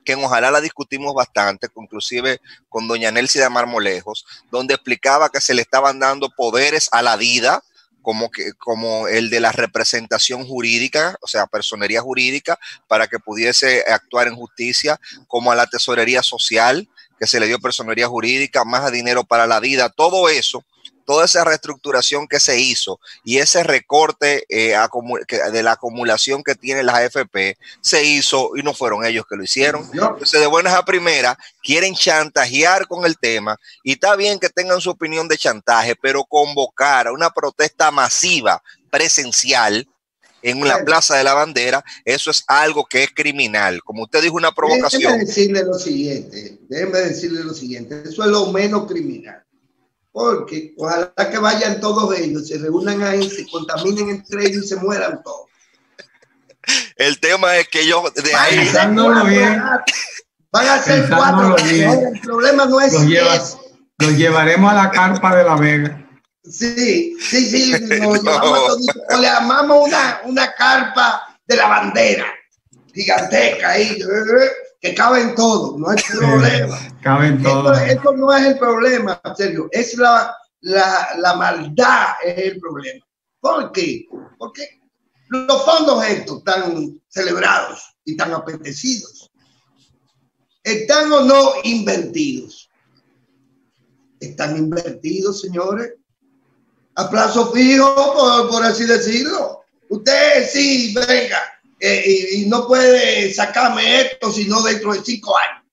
que ojalá la discutimos bastante, inclusive con doña Nelcy de Marmolejos, donde explicaba que se le estaban dando poderes a la DIDA, como el de la representación jurídica, o sea, personería jurídica, para que pudiese actuar en justicia, como a la tesorería social, que se le dio personería jurídica, más dinero para la DIDA, todo eso, toda esa reestructuración que se hizo y ese recorte de la acumulación que tienen las AFP, se hizo y no fueron ellos que lo hicieron. Entonces, de buenas a primeras, quieren chantajear con el tema y está bien que tengan su opinión de chantaje, pero convocar a una protesta masiva presencial en la Plaza de la Bandera, eso es algo que es criminal. Como usted dijo, una provocación. Déjeme decirle lo siguiente, eso es lo menos criminal. Porque ojalá que vayan todos ellos, se reúnan ahí, se contaminen entre ellos y se mueran todos. El tema es que ellos de ahí van a ser 4. El problema no es los llevaremos a la carpa de La Vega. Sí, nos llevamos o le armamos una carpa de la bandera gigantesca ahí, que caben todos, no hay problema. Caben todos. Esto no es el problema, Sergio, es la maldad es el problema. ¿Por qué? Porque los fondos estos tan celebrados y tan apetecidos, ¿están o no invertidos? Están invertidos, señores, a plazo fijo, por así decirlo. Usted sí, venga, y no puede sacarme esto sino dentro de 5 años.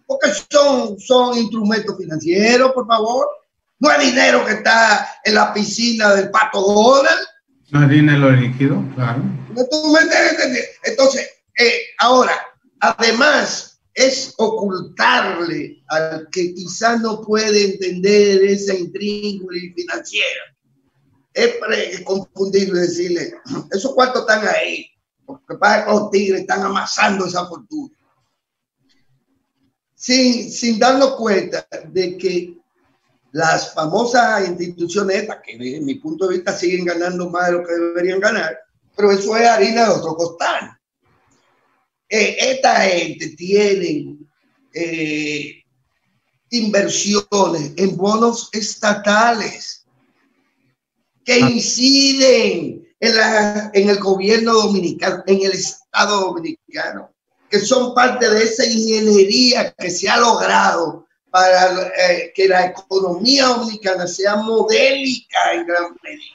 Porque son instrumentos financieros, por favor. No es dinero que está en la piscina del Pato Donald. No es dinero líquido, claro. Entonces, ahora, además, es ocultarle al que quizás no puede entender esa intríngulis financiera. Es confundirlo y decirle, esos cuartos están ahí, porque para que los tigres están amasando esa fortuna. Sin darnos cuenta de que las famosas instituciones estas, que desde mi punto de vista siguen ganando más de lo que deberían ganar, pero eso es harina de otro costal. Esta gente tiene inversiones en bonos estatales que inciden en el gobierno dominicano, en el Estado dominicano, que son parte de esa ingeniería que se ha logrado para que la economía dominicana sea modélica en gran medida.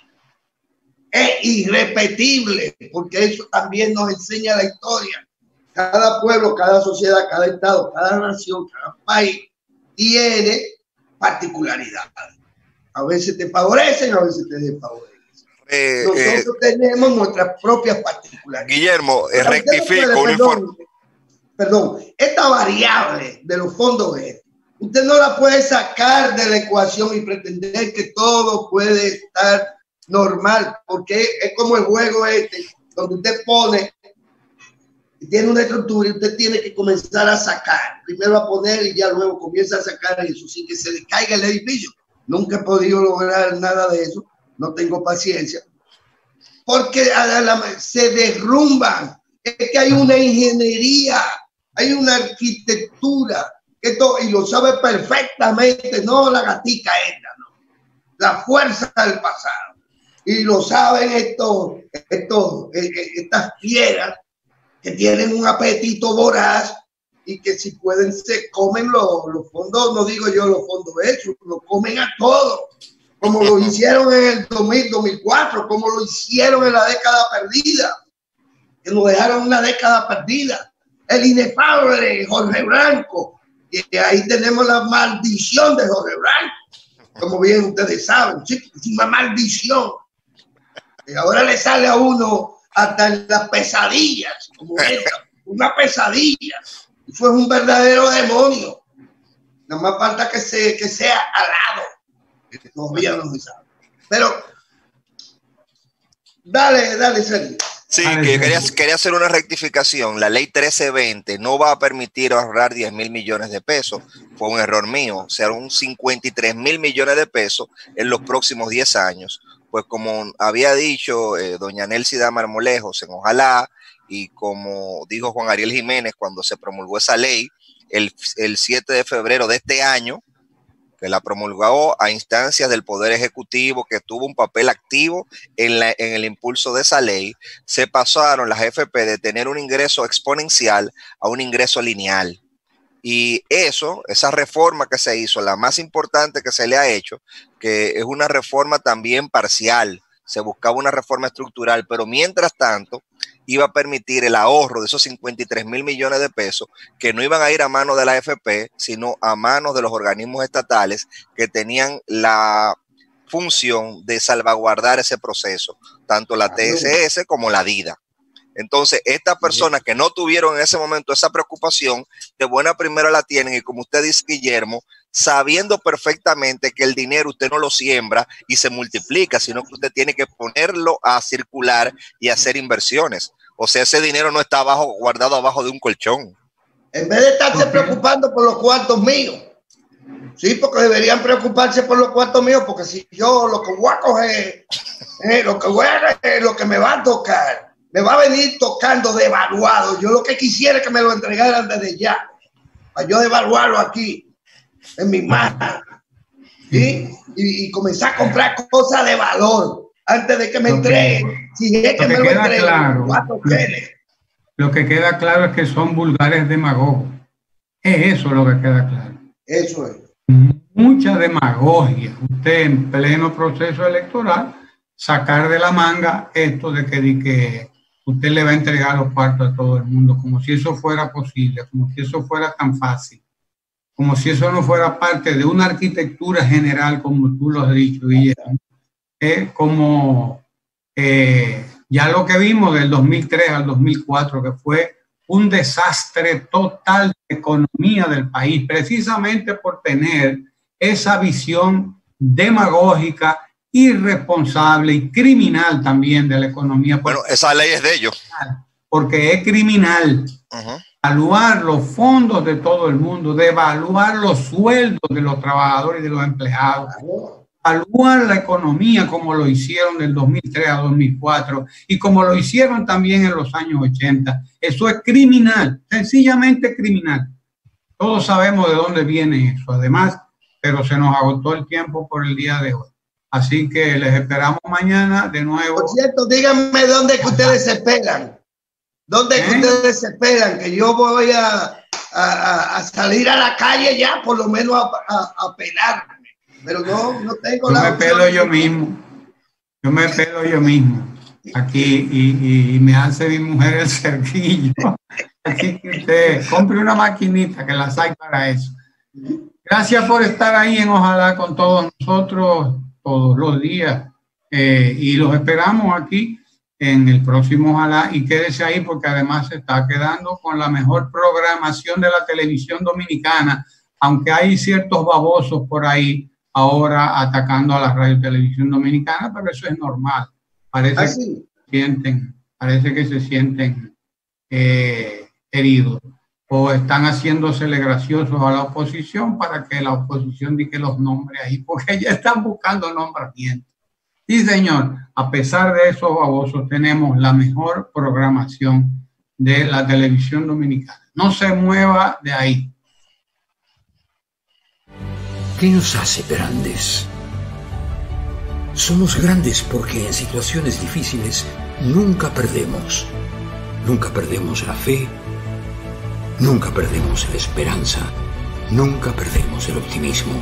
Es irrepetible, porque eso también nos enseña la historia. Cada pueblo, cada sociedad, cada estado, cada nación, cada país tiene particularidades. A veces te favorecen, a veces te desfavorecen. Nosotros tenemos nuestras propias particularidades. Guillermo, rectifico un informe. Perdón, esta variable de los fondos verdes, usted no la puede sacar de la ecuación y pretender que todo puede estar normal, porque es como el juego donde usted pone, tiene una estructura y usted tiene que comenzar a sacar. Primero a poner y ya luego comienza a sacar eso sin que se le caiga el edificio. Nunca he podido lograr nada de eso, no tengo paciencia, porque se derrumban. Es que hay una ingeniería, hay una arquitectura, y lo sabe perfectamente, no la gatica esta, no, la fuerza del pasado. Y lo saben estas fieras que tienen un apetito voraz y que si pueden se comen los fondos, no digo yo los fondos hechos, lo comen a todos, como lo hicieron en el 2000, 2004, como lo hicieron en la década perdida, que nos dejaron una década perdida. El inefable Jorge Blanco, y ahí tenemos la maldición de Jorge Blanco, como bien ustedes saben, es una maldición. Y ahora le sale a uno hasta en las pesadillas, como esta, una pesadilla. Eso es un verdadero demonio. Nada más falta que sea alado. Todavía no se sabe. Pero, dale, Sergio. Sí, que quería hacer una rectificación. La ley 1320 no va a permitir ahorrar 10.000 millones de pesos. Fue un error mío. Serán 53.000 millones de pesos en los próximos 10 años. Pues como había dicho doña Nelsida Marmolejos en Ojalá, y como dijo Juan Ariel Jiménez cuando se promulgó esa ley, el 7 de febrero de este año, que la promulgó a instancias del Poder Ejecutivo, que tuvo un papel activo en el impulso de esa ley, se pasaron las FP de tener un ingreso exponencial a un ingreso lineal. Y esa reforma que se hizo, la más importante que se le ha hecho, que es una reforma también parcial, se buscaba una reforma estructural, pero mientras tanto iba a permitir el ahorro de esos 53.000 millones de pesos que no iban a ir a manos de la AFP, sino a manos de los organismos estatales que tenían la función de salvaguardar ese proceso, tanto la TSS como la DIDA. Entonces, estas personas que no tuvieron en ese momento esa preocupación, de buena primera la tienen, y como usted dice, Guillermo, sabiendo perfectamente que el dinero usted no lo siembra y se multiplica, sino que usted tiene que ponerlo a circular y hacer inversiones. O sea, ese dinero no está guardado abajo de un colchón. En vez de estarse preocupando por los cuartos míos, sí, porque deberían preocuparse por los cuartos míos, porque si yo lo que voy a coger, lo que me va a tocar, me va a venir tocando devaluado. Yo lo que quisiera es que me lo entregaran desde ya, para yo devaluarlo aquí, en mi mano, ¿sí? Y comenzar a comprar cosas de valor antes de que me entreguen. Si es que me lo entreguen, claro, lo que queda claro es que son vulgares demagogos. Es eso lo que queda claro. Eso es. Mucha demagogia. Usted en pleno proceso electoral sacar de la manga esto de que usted le va a entregar los cuartos a todo el mundo, como si eso fuera posible, como si eso fuera tan fácil, como si eso no fuera parte de una arquitectura general, como tú lo has dicho, Guillermo. Ya lo que vimos del 2003 al 2004, que fue un desastre total de economía del país, precisamente por tener esa visión demagógica, irresponsable y criminal también de la economía. Bueno, esa ley es de ellos. Porque es criminal. Evaluar los fondos de todo el mundo, devaluar los sueldos de los trabajadores y de los empleados, evaluar la economía como lo hicieron del 2003 a 2004 y como lo hicieron también en los años 80. Eso es criminal, sencillamente criminal. Todos sabemos de dónde viene eso, además, pero se nos agotó el tiempo por el día de hoy. Así que les esperamos mañana de nuevo. Por cierto, díganme dónde que ustedes se esperan. ¿Dónde que ustedes se esperan? Que yo voy a salir a la calle ya, por lo menos a pelarme. Pero no tengo la opción. Yo me pelo yo mismo. Aquí y me hace mi mujer el cerquillo. Así que usted compre una maquinita que las hay para eso. Gracias por estar ahí en Ojalá con todos nosotros todos los días y los esperamos aquí en el próximo Ojalá, y quédese ahí porque además se está quedando con la mejor programación de la televisión dominicana, aunque hay ciertos babosos por ahí ahora atacando a la radio y televisión dominicana, pero eso es normal. Parece que se sienten heridos o están haciéndosele graciosos a la oposición para que la oposición diga los nombres ahí, porque ya están buscando nombramientos. Sí, señor, a pesar de esos babosos tenemos la mejor programación de la televisión dominicana. No se mueva de ahí. ¿Qué nos hace grandes? Somos grandes porque en situaciones difíciles nunca perdemos. Nunca perdemos la fe, nunca perdemos la esperanza, nunca perdemos el optimismo.